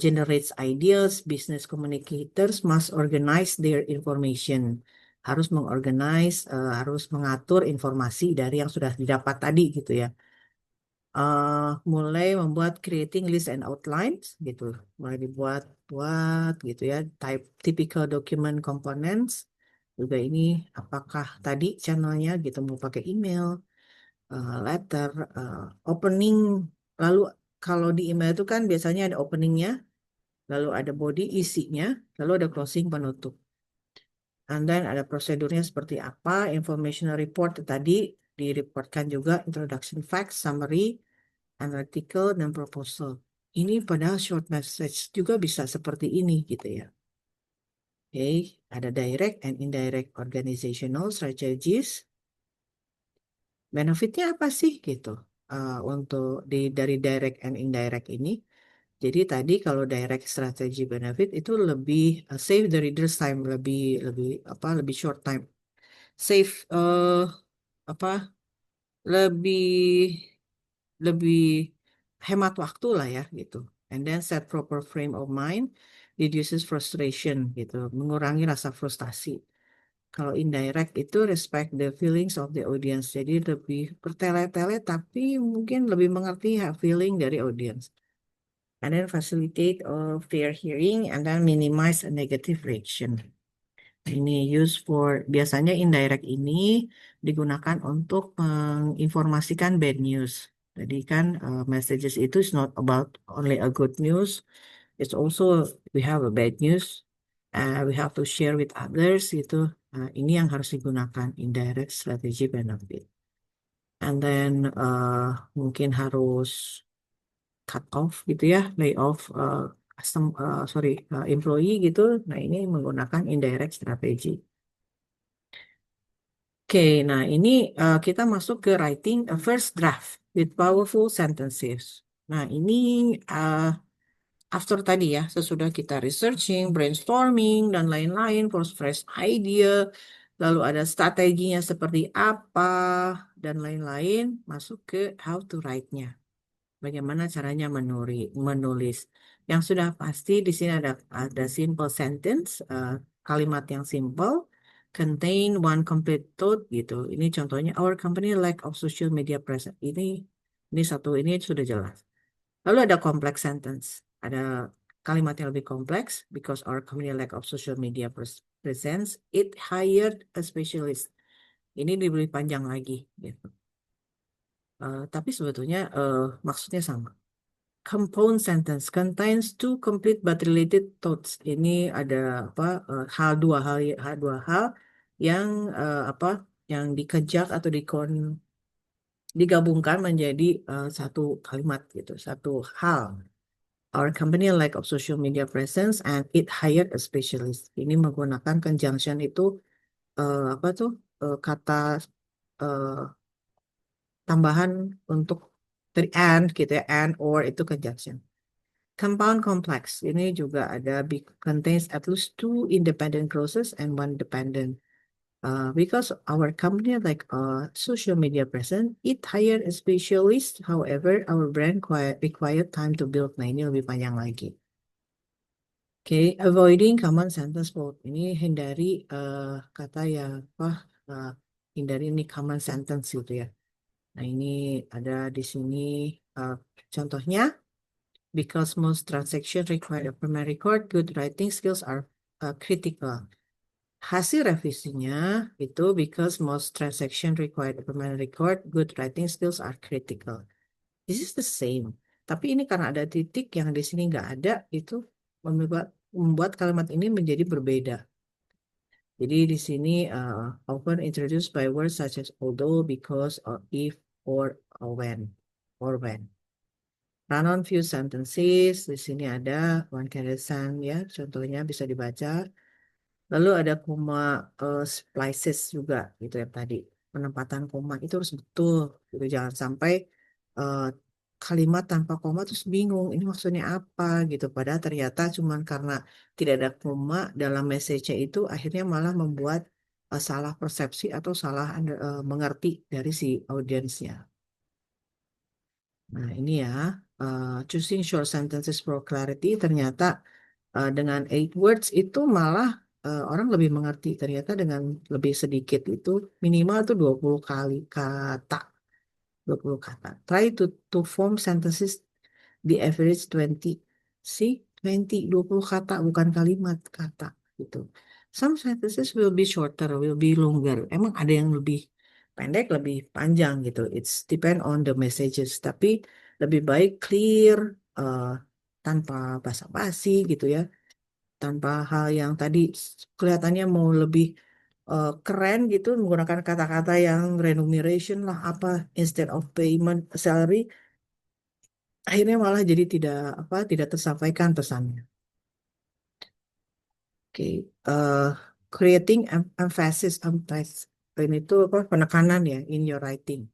generates ideas, business communicators must organize their information. Harus mengorganize, harus mengatur informasi dari yang sudah didapat tadi gitu ya. Mulai membuat creating list and outlines gitu. Mulai buat gitu ya. Typical document components. Juga ini apakah tadi channelnya gitu mau pakai email, letter, opening. Lalu kalau di email itu kan biasanya ada openingnya, lalu ada body isinya, lalu ada closing penutup. And then ada prosedurnya seperti apa, informational report tadi direportkan juga introduction facts, summary, analytical, dan proposal. Ini padahal short message juga bisa seperti ini gitu ya. Oke, ada direct and indirect organizational strategies. Benefitnya apa sih gitu untuk dari direct and indirect ini? Jadi tadi kalau direct strategy benefit itu lebih save the reader's time, lebih lebih lebih short time, save apa lebih lebih hemat waktu lah ya gitu. And then set proper frame of mind, reduces frustration gitu, mengurangi rasa frustasi. Kalau indirect itu respect the feelings of the audience. Jadi lebih bertele-tele tapi mungkin lebih mengerti feeling dari audience. And then facilitate fair hearing and then minimize a negative reaction. Ini use for biasanya indirect ini digunakan untuk menginformasikan bad news. Jadi kan messages itu is not about only a good news, it's also we have a bad news, we have to share with others gitu. Ini yang harus digunakan indirect strategy benefit. And then mungkin harus cut off gitu ya, lay off employee gitu. Nah ini menggunakan indirect strategy. Oke, nah ini kita masuk ke writing a first draft with powerful sentences. Nah ini uh, after tadi ya, sesudah kita researching, brainstorming, dan lain-lain, for fresh idea, lalu ada strateginya seperti apa, dan lain-lain, masuk ke how to write-nya. Bagaimana caranya menulis. Yang sudah pasti di sini ada simple sentence, kalimat yang simple, contain one complete thought gitu. Ini contohnya our company lack of social media presence. Ini satu ini sudah jelas. Lalu ada complex sentence. Ada kalimat yang lebih kompleks because our company lack of social media presence, it hired a specialist. Ini diberi panjang lagi gitu. Tapi sebetulnya maksudnya sama. Compound sentence contains two complete but related thoughts. Ini ada apa dua hal yang apa yang dikejar atau digabungkan menjadi satu kalimat gitu, satu hal. Our company lack of social media presence and it hired a specialist. Ini menggunakan conjunction itu apa tuh kata eh, tambahan untuk dari and gitu ya, and or itu conjunction. Compound complex ini juga ada contains at least two independent clauses and one dependent. Because our company like social media presence, it hired a specialist. However, our brand required time to build. Nah ini lebih panjang lagi. Oke, avoiding common sentence fault. Ini hindari kata yang uh, hindari ini common sentence gitu ya. Nah ini ada di sini uh, contohnya. Because most transactions require a primary record, good writing skills are critical. Hasil revisinya itu because most transactions require a primary record, good writing skills are critical. This is the same. Tapi ini karena ada titik yang di sini nggak ada, itu membuat kalimat ini menjadi berbeda. Jadi di sini often introduced by words such as although, because, or if, or when, or when. Run-on few sentences, di sini ada one carousel ya, contohnya bisa dibaca. Lalu ada comma splices juga, gitu ya tadi. penempatan koma itu harus betul gitu. Jangan sampai eh, kalimat tanpa koma terus bingung ini maksudnya apa gitu. Padahal ternyata cuman karena tidak ada koma dalam message itu akhirnya malah membuat salah persepsi atau salah mengerti dari si audiensnya. Nah, ini ya, choosing short sentences for clarity ternyata dengan 8 words itu malah orang lebih mengerti. Ternyata dengan lebih sedikit itu minimal tuh 20 kali kata, 20 kata. Try to form sentences the average 20. See, 20 kata bukan kalimat, kata gitu. Some sentences will be shorter, will be longer. Emang ada yang lebih pendek, lebih panjang gitu. It's depend on the messages. Tapi lebih baik clear, uh, tanpa basa-basi gitu ya. Tanpa hal yang tadi kelihatannya mau lebih keren gitu, menggunakan kata-kata yang remuneration lah apa instead of payment salary, akhirnya malah jadi tidak tersampaikan pesannya. Oke, eh, creating emphasis ini tuh apa penekanan ya in your writing.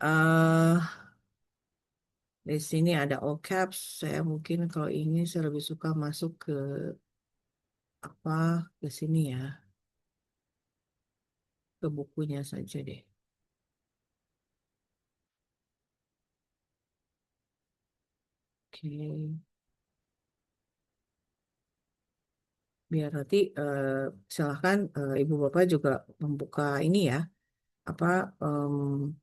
eh di sini ada all caps. Saya mungkin kalau ini saya lebih suka masuk ke apa ke sini ya, ke bukunya saja deh. Oke, biar nanti silahkan ibu bapak juga membuka ini ya apa em,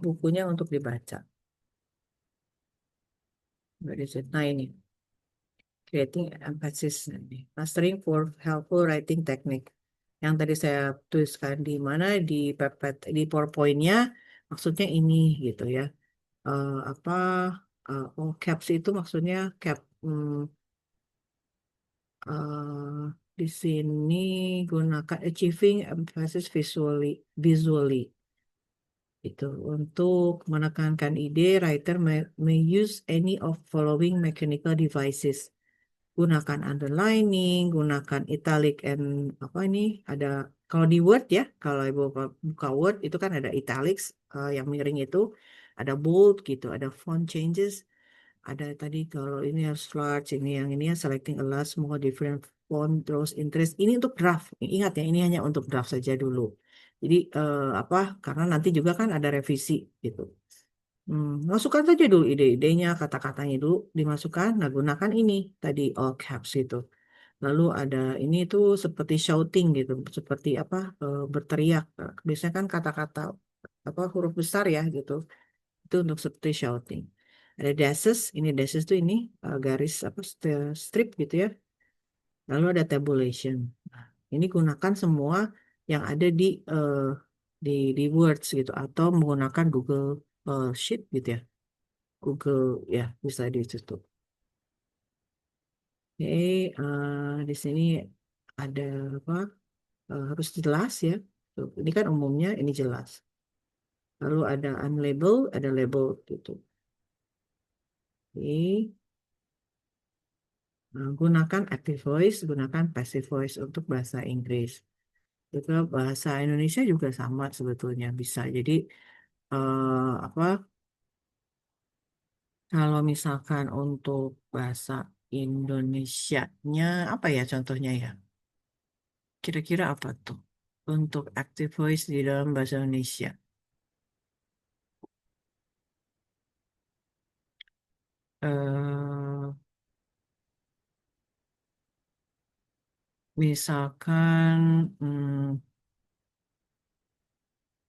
bukunya untuk dibaca. Nah ini creating emphasis ini. Mastering for helpful writing technique. Yang tadi saya tuliskan di mana di pepet di PowerPoint-nya maksudnya ini gitu ya. Apa oh caps itu maksudnya cap di sini gunakan achieving emphasis visually itu untuk menekankan ide writer may use any of following mechanical devices. Gunakan underlining, gunakan italic and apa ini ada kalau di Word ya, kalau Ibu buka Word itu kan ada italics yang miring itu, ada bold gitu, ada font changes, ada tadi kalau ini harus large, ini yang ini ya selecting a large more different font terus interest. Ini untuk draft. Ingat ya, ini hanya untuk draft saja dulu. Jadi apa? Karena nanti juga kan ada revisi gitu. Masukkan saja dulu ide-idenya, kata-katanya dulu dimasukkan. Nah, gunakan ini tadi all caps itu. Lalu ada ini tuh seperti shouting gitu, seperti apa berteriak. Biasanya kan kata-kata apa huruf besar ya gitu. Itu untuk seperti shouting. Ada dashes, ini dashes tuh ini garis apa strip gitu ya. Lalu ada tabulation. Nah, ini gunakan semua yang ada eh, di di Words gitu atau menggunakan Google Sheet gitu ya. Google ya bisa ditutup. Oke, di sini ada apa? Harus jelas ya. Tuh, ini kan umumnya ini jelas. Lalu ada unlabeled, ada label gitu. Oke, gunakan active voice, gunakan passive voice untuk bahasa Inggris. Juga bahasa Indonesia juga sama sebetulnya bisa. Jadi apa? Kalau misalkan untuk bahasa Indonesianya apa ya contohnya ya? Kira-kira apa tuh untuk active voice di dalam bahasa Indonesia? eh Misalkan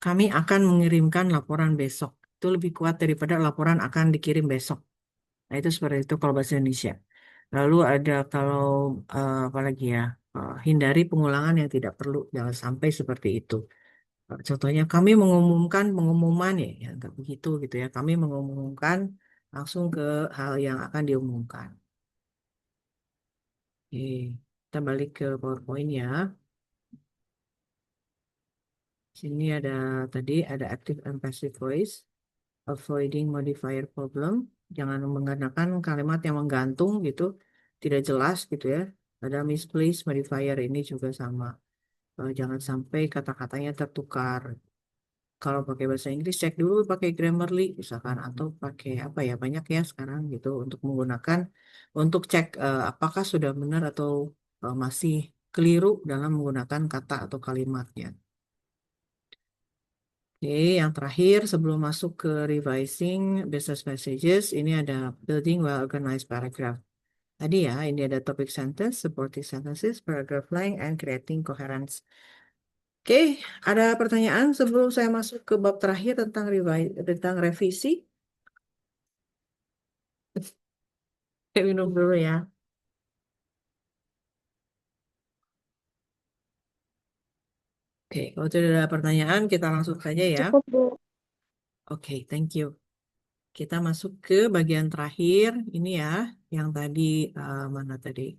kami akan mengirimkan laporan besok. Itu lebih kuat daripada laporan akan dikirim besok. Nah, itu seperti itu kalau bahasa Indonesia. Lalu ada kalau apa lagi ya? Hindari pengulangan yang tidak perlu. Jangan sampai seperti itu. Contohnya kami mengumumkan pengumuman ya nggak begitu gitu ya. Kami mengumumkan langsung ke hal yang akan diumumkan. Oke, kita balik ke PowerPoint ya. Sini ada tadi ada active and passive voice, avoiding modifier problem. Jangan menggunakan kalimat yang menggantung gitu, tidak jelas gitu ya. Ada misplaced modifier ini juga sama. Jangan sampai kata-katanya tertukar. Kalau pakai bahasa Inggris, cek dulu pakai Grammarly misalkan, atau pakai apa ya, banyak ya sekarang gitu untuk menggunakan, untuk cek apakah sudah benar atau masih keliru dalam menggunakan kata atau kalimatnya. Oke, yang terakhir sebelum masuk ke revising business messages, ini ada building well organized paragraph. Tadi ya, ini ada topic sentence, supporting sentences, paragraph length, and creating coherence. Oke, ada pertanyaan sebelum saya masuk ke bab terakhir tentang tentang revisi? Saya minum dulu ya. Oke, kalau tidak ada pertanyaan, kita langsung saja ya. Cukup, Bu. Oke, thank you. Kita masuk ke bagian terakhir. Ini ya, yang tadi, mana tadi?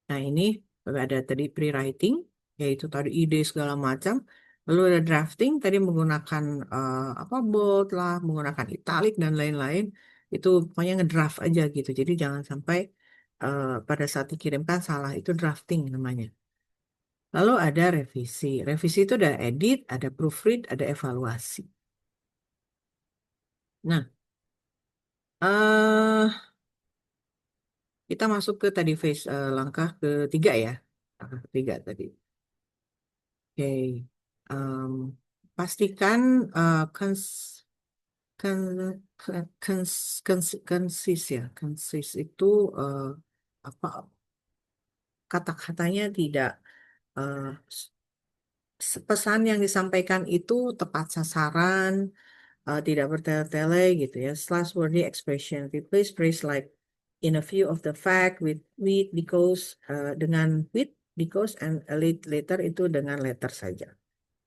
Nah, ini ada tadi pre-writing, yaitu tadi ide segala macam. Lalu ada drafting, tadi menggunakan apa, bold lah, menggunakan italic dan lain-lain. Itu pokoknya ngedraft aja gitu. Jadi jangan sampai pada saat dikirimkan salah. Itu drafting namanya. Lalu ada revisi. Revisi itu ada edit, ada proofread, ada evaluasi. Nah, eh kita masuk ke tadi langkah ketiga ya. Langkah ketiga tadi. Oke. Em, pastikan kan, konsis ya. Konsis itu apa, kata-katanya tidak, eh, pesan yang disampaikan itu tepat sasaran, tidak bertele-tele gitu ya. Slash wordy expression. Replace phrase like in a view of the fact with because, dengan with because and a later itu dengan letter saja.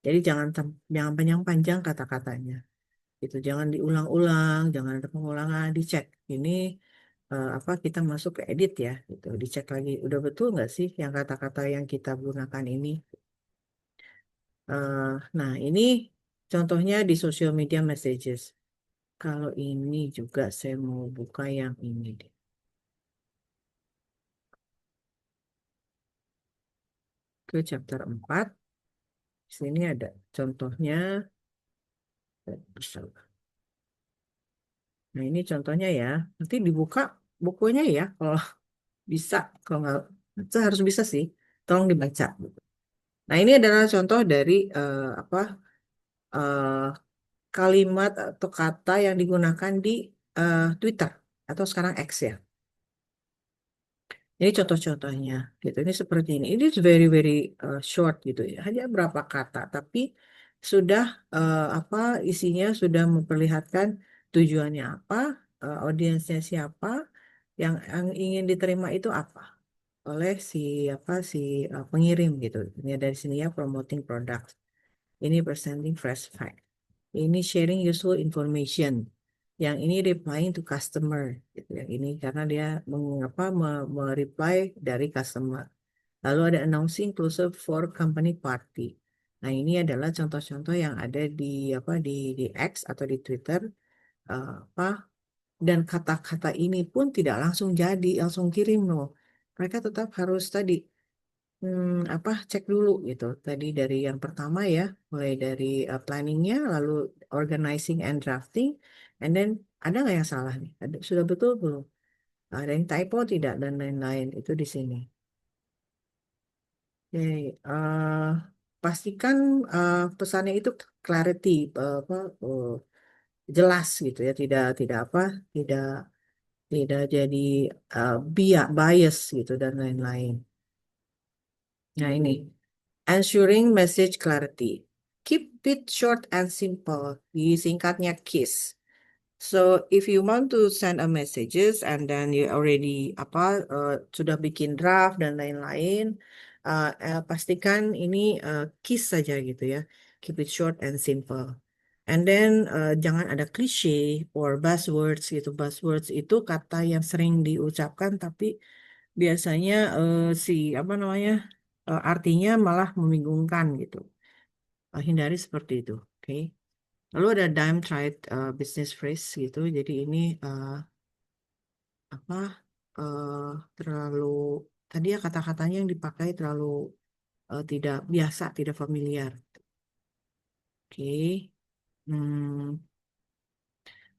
Jadi jangan panjang-panjang kata-katanya. Gitu. Jangan diulang-ulang, jangan ada pengulangan, dicek. Ini apa, kita masuk ke edit ya, gitu. Dicek lagi, udah betul nggak sih yang kata-kata yang kita gunakan ini? Nah, ini contohnya di social media messages. Kalau ini juga saya mau buka yang ini deh. Ke chapter 4. Di sini ada contohnya. Nah, ini contohnya ya. Nanti dibuka bukunya ya, kalau bisa. Kalau nggak, itu harus bisa sih. Tolong dibaca. Nah, ini adalah contoh dari apa, eh, kalimat atau kata yang digunakan di Twitter atau sekarang X ya. Ini contoh-contohnya gitu. Ini seperti ini. Ini is very very short gitu ya. Hanya berapa kata, tapi sudah apa, isinya sudah memperlihatkan tujuannya apa, audiensnya siapa, yang ingin diterima itu apa oleh si apa, si pengirim gitu. Ini dari sini ya, promoting products. Ini presenting fresh fact. Ini sharing useful information. Yang ini replying to customer gitu. Yang ini karena dia mengapa reply dari customer. Lalu ada announcing closer for company party. Nah, ini adalah contoh-contoh yang ada di apa, di X atau di Twitter, apa, dan kata-kata ini pun tidak langsung jadi langsung kirim loh. Mereka tetap harus tadi, apa, cek dulu gitu. Tadi dari yang pertama ya, mulai dari planningnya, lalu organizing and drafting, and then ada nggak yang salah nih? Sudah betul belum? Ada yang typo tidak dan lain-lain itu di sini. Oke, pastikan pesannya itu clarity, apa, jelas gitu ya, tidak apa, tidak tidak jadi bias gitu dan lain-lain. Nah, ini ensuring message clarity. Keep it short and simple. Disingkatnya KISS. So if you want to send a messages and then you already apa, sudah bikin draft dan lain-lain, pastikan ini KISS saja gitu ya. Keep it short and simple. And then jangan ada cliche or buzzwords gitu. Buzzwords itu kata yang sering diucapkan tapi biasanya si apa namanya, artinya malah membingungkan gitu. Hindari seperti itu. Oke. Lalu ada dime tried business phrase gitu. Jadi ini apa, terlalu, tadi ya kata-katanya yang dipakai terlalu tidak biasa, tidak familiar. Oke. Hmm,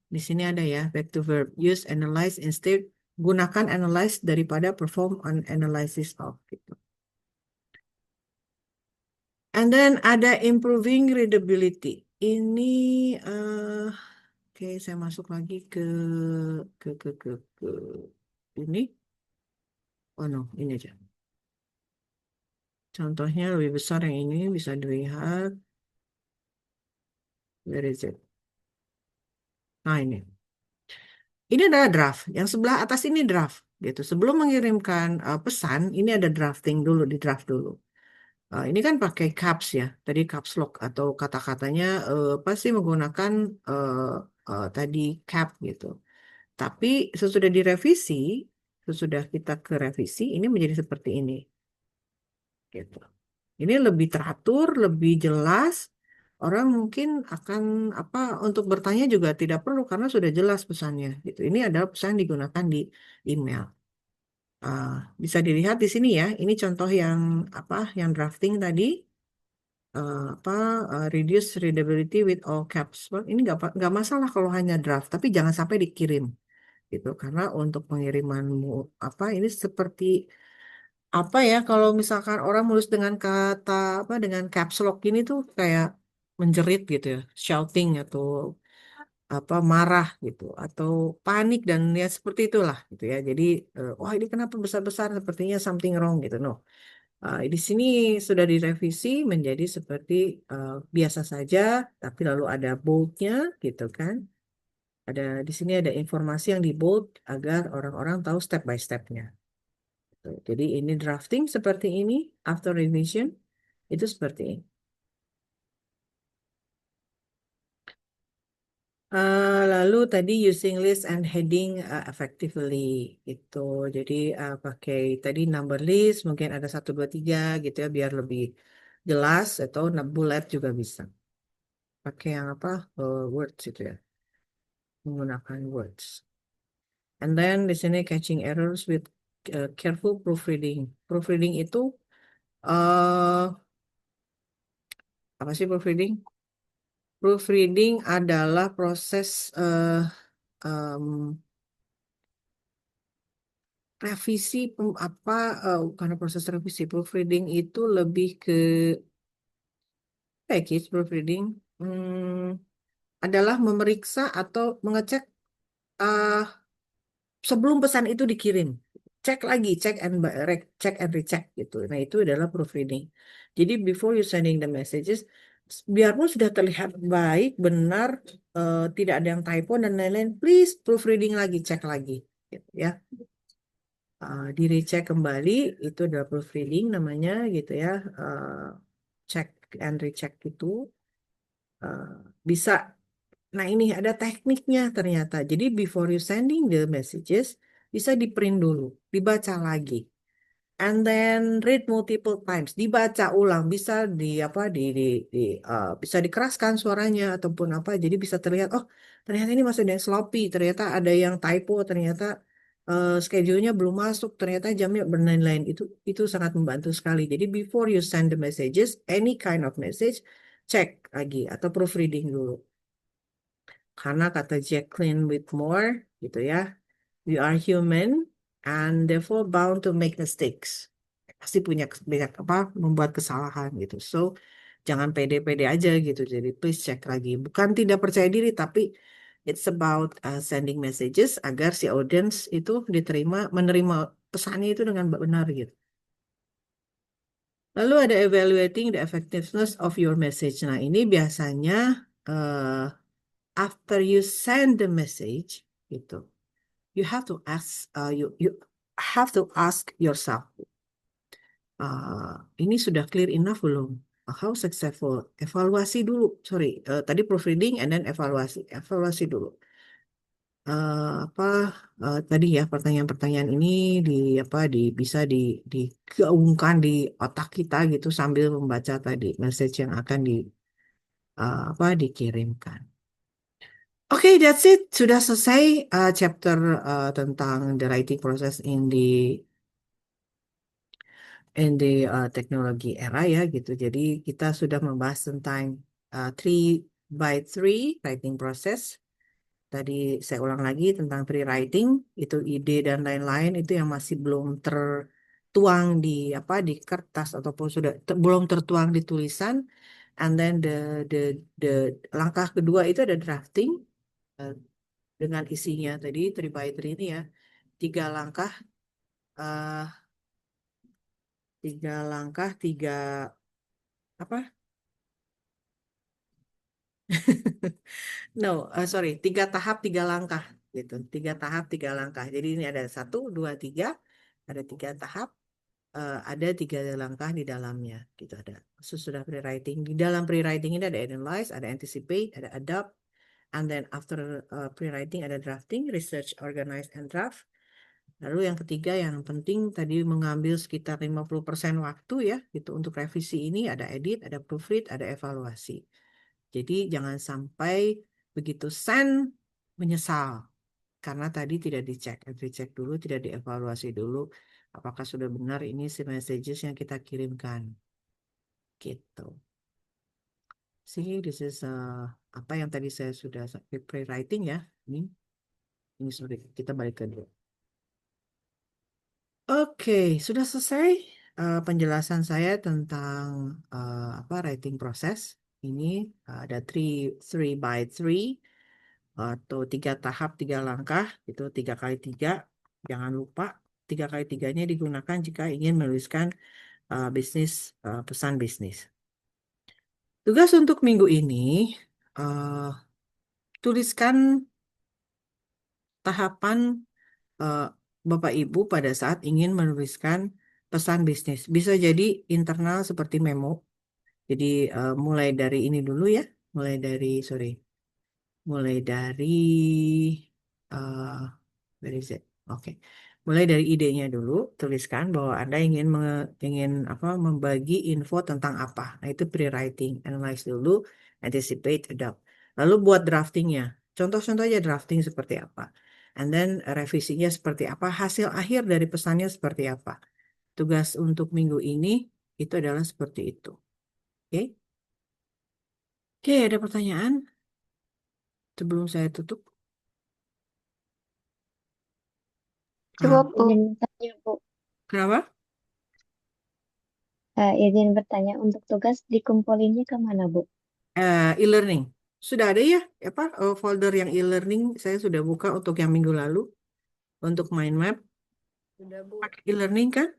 di sini ada ya, back to verb. Use analyze instead. Gunakan analyze daripada perform an analysis of. Gitu. And then ada improving readability. Ini, oke, saya masuk lagi ke ini. Oh no, ini aja. Contohnya lebih besar yang ini bisa dilihat. Where is it? Nah ini. Ini adalah draft. Yang sebelah atas ini draft. Gitu. Sebelum mengirimkan pesan, ini ada drafting dulu, di draft dulu. Ini kan pakai caps ya, tadi caps lock atau kata-katanya pasti menggunakan uh, tadi cap gitu. Tapi sesudah direvisi, sesudah kita ke revisi, ini menjadi seperti ini. Gitu. Ini lebih teratur, lebih jelas. Orang mungkin akan apa untuk bertanya juga tidak perlu karena sudah jelas pesannya. Gitu. Ini adalah pesan yang digunakan di email. Ah, bisa dilihat di sini ya. Ini contoh yang apa? Yang drafting tadi. Apa reduce readability with all caps. Well, ini nggak masalah kalau hanya draft, tapi jangan sampai dikirim gitu karena untuk pengirimanmu apa ini seperti apa ya kalau misalkan orang nulis dengan kata apa dengan caps lock ini tuh kayak menjerit gitu ya, shouting atau apa marah gitu atau panik dan ya seperti itulah gitu ya. Jadi wah ini kenapa besar-besar sepertinya something wrong gitu. No. Di sini sudah direvisi menjadi seperti biasa saja, tapi lalu ada boldnya, gitu kan? Ada di sini ada informasi yang di bold agar orang-orang tahu step by stepnya. Gitu. Jadi ini drafting seperti ini, after revision itu seperti ini. Lalu tadi using list and heading effectively itu. Jadi pakai tadi number list mungkin ada satu 2 3 gitu ya biar lebih jelas atau bullet juga bisa. Pakai yang apa words itu ya menggunakan words and then di sini catching errors with careful proofreading. Proofreading itu uh, apa sih proofreading? Proofreading adalah proses um, revisi apa karena proses revisi proofreading itu lebih ke package proofreading adalah memeriksa atau mengecek uh, sebelum pesan itu dikirim. Cek lagi, check and recheck gitu. Nah, itu adalah proofreading. Jadi before you sending the messages, biarpun sudah terlihat baik, benar, tidak ada yang typo dan lain-lain, please proofreading lagi, cek lagi, gitu ya. Di recheck kembali itu adalah proofreading namanya gitu ya. Check and recheck itu uh, bisa. Nah, ini ada tekniknya ternyata. Jadi before you sending the messages, bisa di print dulu, dibaca lagi. And then read multiple times, dibaca ulang, bisa di apa bisa dikeraskan suaranya ataupun apa. Jadi bisa terlihat, oh ternyata ini masih ada yang sloppy, ternyata ada yang typo, ternyata schedule-nya belum masuk, ternyata jamnya dan lain-lain. Itu sangat membantu sekali. Jadi before you send the messages, any kind of message, cek lagi atau proofreading dulu. Karena kata Jacqueline Whitmore gitu ya, we are human and therefore bound to make mistakes. Pasti punya banyak apa membuat kesalahan gitu. So jangan pede-pede aja gitu. Jadi please cek lagi. Bukan tidak percaya diri tapi it's about sending messages agar si audience itu menerima pesannya itu dengan benar gitu. Lalu ada evaluating the effectiveness of your message. Nah, ini biasanya uh, after you send the message gitu. You have to ask you have to ask yourself ini sudah clear enough belum. How successful, evaluasi dulu, sorry, tadi proofreading and then evaluasi dulu. Apa tadi ya pertanyaan-pertanyaan ini di apa bisa digaungkan di otak kita gitu sambil membaca tadi message yang akan apa dikirimkan. Oke, that's it. Sudah selesai chapter tentang the writing process in the in the teknologi era ya gitu. Jadi kita sudah membahas tentang 3 by 3 writing process. Tadi saya ulang lagi tentang pre-writing, itu ide dan lain-lain itu yang masih belum tertuang di apa di kertas ataupun sudah belum tertuang di tulisan. And then the the langkah kedua itu ada drafting eh, dengan isinya tadi 3 by 3 ini ya, 3 langkah, eh 3 langkah, tiga apa? No, sorry, 3 tahap 3 langkah gitu. 3 tahap 3 langkah. Jadi ini ada 1, 2, 3, ada 3 tahap, ada 3 langkah di dalamnya gitu. Ada sesudah pre-writing. Di dalam pre-writing ini ada analyze, ada anticipate, ada adapt, and then after pre-writing ada drafting, research, organize, and draft. Lalu yang ketiga yang penting tadi mengambil sekitar 50% waktu ya gitu untuk revisi ini ada edit, ada proofread, ada evaluasi. Jadi jangan sampai begitu send menyesal karena tadi tidak dicek, dicek dulu, tidak dievaluasi dulu apakah sudah benar ini si messages yang kita kirimkan. Gitu. See, this is apa yang tadi saya sudah pre-writing ya. Ini sorry, kita balik ke dulu. Oke, sudah selesai penjelasan saya tentang apa writing proses. Ini ada three by three atau 3 tahap 3 langkah itu 3 kali 3. Jangan lupa 3 kali 3-nya digunakan jika ingin menuliskan bisnis pesan bisnis. Tugas untuk minggu ini eh, tuliskan tahapan eh, Bapak Ibu pada saat ingin menuliskan pesan bisnis. Bisa jadi internal seperti memo. Jadi mulai dari ini dulu ya, mulai dari sorry, mulai dari dari Z. Oke. Mulai dari idenya dulu, tuliskan bahwa Anda ingin apa membagi info tentang apa. Nah, itu pre-writing, analyze dulu, anticipate, adapt. Lalu buat draftingnya. Contoh-contoh aja drafting seperti apa. And then revisinya seperti apa, hasil akhir dari pesannya seperti apa. Tugas untuk minggu ini itu adalah seperti itu. Oke? Oke, ada pertanyaan sebelum saya tutup? Coba Ah, izin bertanya, Bu. kenapa? Izin bertanya untuk tugas dikumpulinnya ke mana, Bu? E-learning. Sudah ada ya, apa folder yang e-learning saya sudah buka untuk yang minggu lalu untuk mind map. Sudah, Bu. Pakai e-learning kan?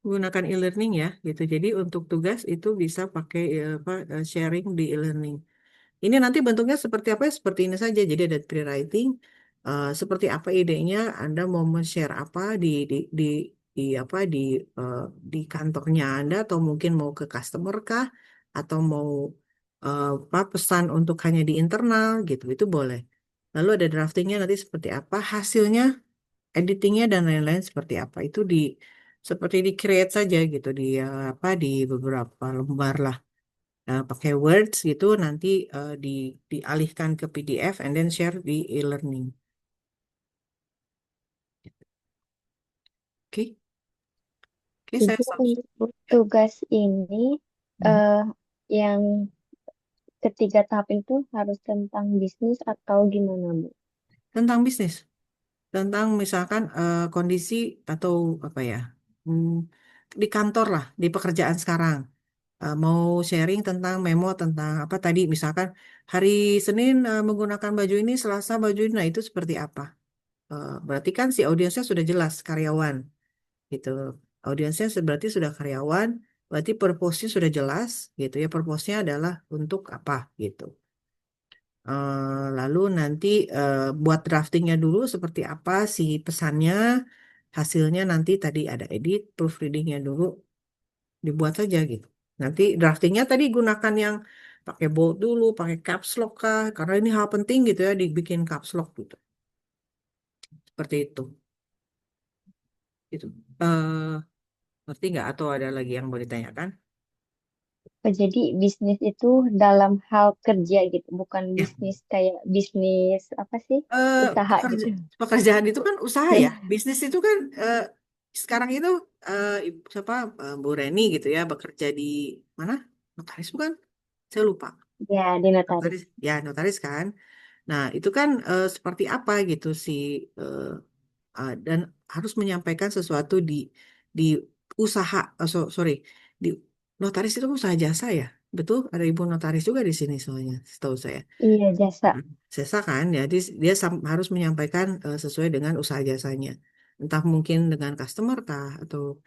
Gunakan e-learning ya, gitu. Jadi untuk tugas itu bisa pakai apa sharing di e-learning. Ini nanti bentuknya seperti apa ya? Seperti ini saja. Jadi ada pre-writing, seperti apa idenya, Anda mau share apa di apa eh, di kantornya Anda atau mungkin mau ke customer kah atau mau apa pesan untuk hanya di internal gitu. Itu boleh. Lalu ada draftingnya nanti seperti apa, hasilnya, editingnya dan lain-lain seperti apa. Itu seperti di create saja gitu di apa di beberapa lembar lah. Pakai Words gitu nanti dialihkan ke PDF and then share di e-learning. Oke, oke saya Jadi submit. untuk tugas ini Mhm. eh, yang ketiga tahap itu harus tentang bisnis atau gimana, Bu? Tentang bisnis, tentang misalkan kondisi atau apa ya hmm, di kantor lah, di pekerjaan sekarang. Mau sharing tentang memo tentang apa tadi misalkan hari Senin menggunakan baju ini, Selasa baju ini, nah itu seperti apa? Berarti kan si audiensnya sudah jelas karyawan gitu. Audiensnya berarti sudah karyawan, berarti purpose-nya sudah jelas gitu ya. Purpose-nya adalah untuk apa gitu. Lalu nanti buat draftingnya dulu seperti apa si pesannya, hasilnya nanti tadi ada edit, proofreadingnya dulu dibuat saja gitu. Nanti draftingnya tadi gunakan yang pakai bold dulu, pakai caps lock kah, karena ini hal penting gitu ya dibikin caps lock gitu. Seperti itu. Gitu. Eh Ngerti nggak? Atau ada lagi yang mau ditanyakan? Oh, jadi bisnis itu dalam hal kerja gitu, bukan Ya, bisnis kayak bisnis apa sih? eh, Usaha gitu. pekerja- pekerjaan itu kan usaha ya. Bisnis itu kan sekarang itu siapa Bu Reni gitu ya bekerja di mana? Notaris bukan? Saya lupa. Ya, di Notaris, notaris. ya notaris kan. Nah, itu kan seperti apa gitu sih dan harus menyampaikan sesuatu di usaha, sorry, di notaris itu usaha jasa ya, betul? Ada ibu notaris juga di sini soalnya, setahu saya. Iya, jasa. Mm. Jasa kan, jadi dia harus menyampaikan sesuai dengan usaha jasanya, entah mungkin dengan customer kah atau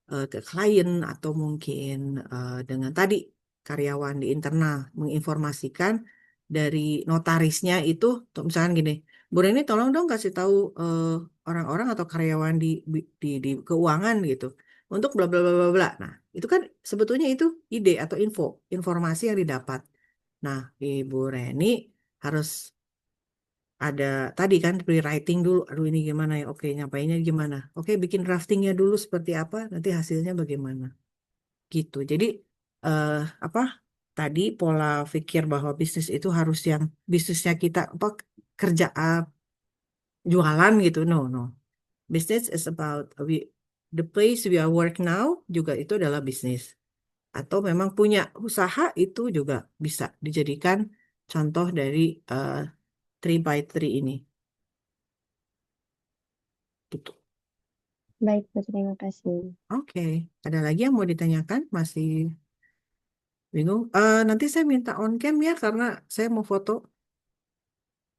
ke klien atau mungkin dengan tadi karyawan di internal menginformasikan dari notarisnya itu tuh misalkan gini, Bu Reni tolong dong kasih tahu orang-orang atau karyawan di keuangan gitu untuk bla bla bla bla bla. Nah, itu kan sebetulnya itu ide atau informasi yang didapat. Nah, Ibu Reni harus ada tadi kan pre-writing dulu. Aduh ini gimana ya? Oke, nyampainya gimana? Oke, bikin draftingnya dulu seperti apa, nanti hasilnya bagaimana. Gitu. Jadi eh, apa? Tadi pola pikir bahwa bisnis itu harus yang bisnisnya kita apa kerja jualan gitu. No, no. Business is about the place we are work now juga itu adalah bisnis. Atau memang punya usaha itu juga bisa dijadikan contoh dari eh, 3 by 3 ini. Gitu. Baik, Bu, terima kasih. Oke, ada lagi yang mau ditanyakan? Masih bingung? Nanti saya minta on cam ya, karena saya mau foto.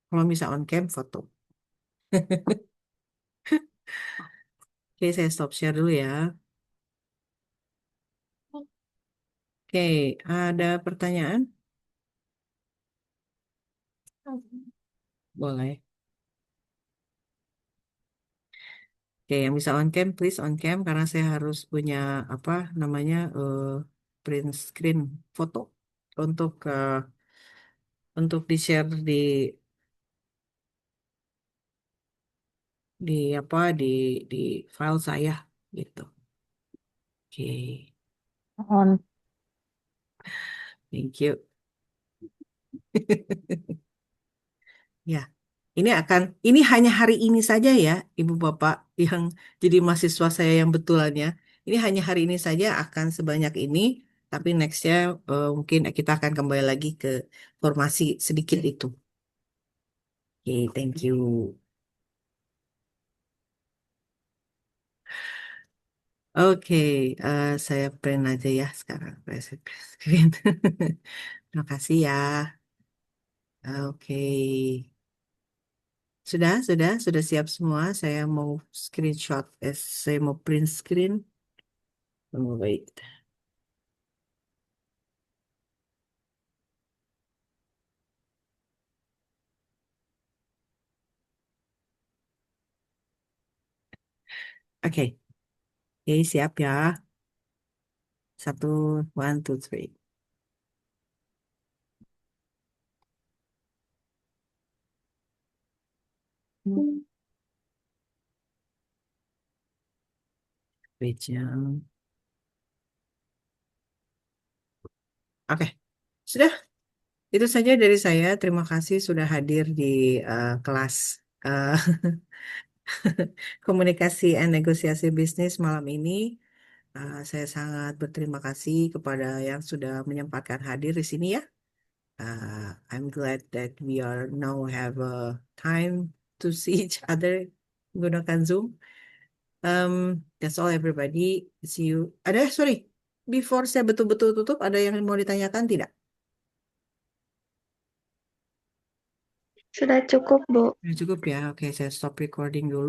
Kalau bisa on cam, foto. Oke, saya stop share dulu ya. Oke, ada pertanyaan? Boleh. Oke, yang bisa on cam, please on cam, karena saya harus punya apa namanya print screen foto untuk di share di apa di file saya gitu. Oke, On. thank you. Ya, ini hanya hari ini saja ya, Ibu Bapak yang jadi mahasiswa saya yang betulannya. Ini hanya hari ini saja akan sebanyak ini, tapi nextnya mungkin kita akan kembali lagi ke formasi sedikit itu. Oke, thank you. Oke, saya print aja ya sekarang. Print screen. Terima kasih ya. Oke. Sudah siap semua. Saya mau screenshot, saya mau print screen. Oh, wait. Oke, Oke, siap ya. Satu, 1, 2, 3. Page-nya. Oke, sudah. Itu saja dari saya. Terima kasih sudah hadir di kelas eh, komunikasi dan negosiasi bisnis malam ini. Saya sangat berterima kasih kepada yang sudah menyempatkan hadir di sini ya. I'm glad that we are now have a time to see each other menggunakan Zoom. That's all everybody. See you. Sorry. Before saya betul-betul tutup, ada yang mau ditanyakan tidak? Sudah cukup, Bu. Cukup ya. Oke, saya stop recording dulu.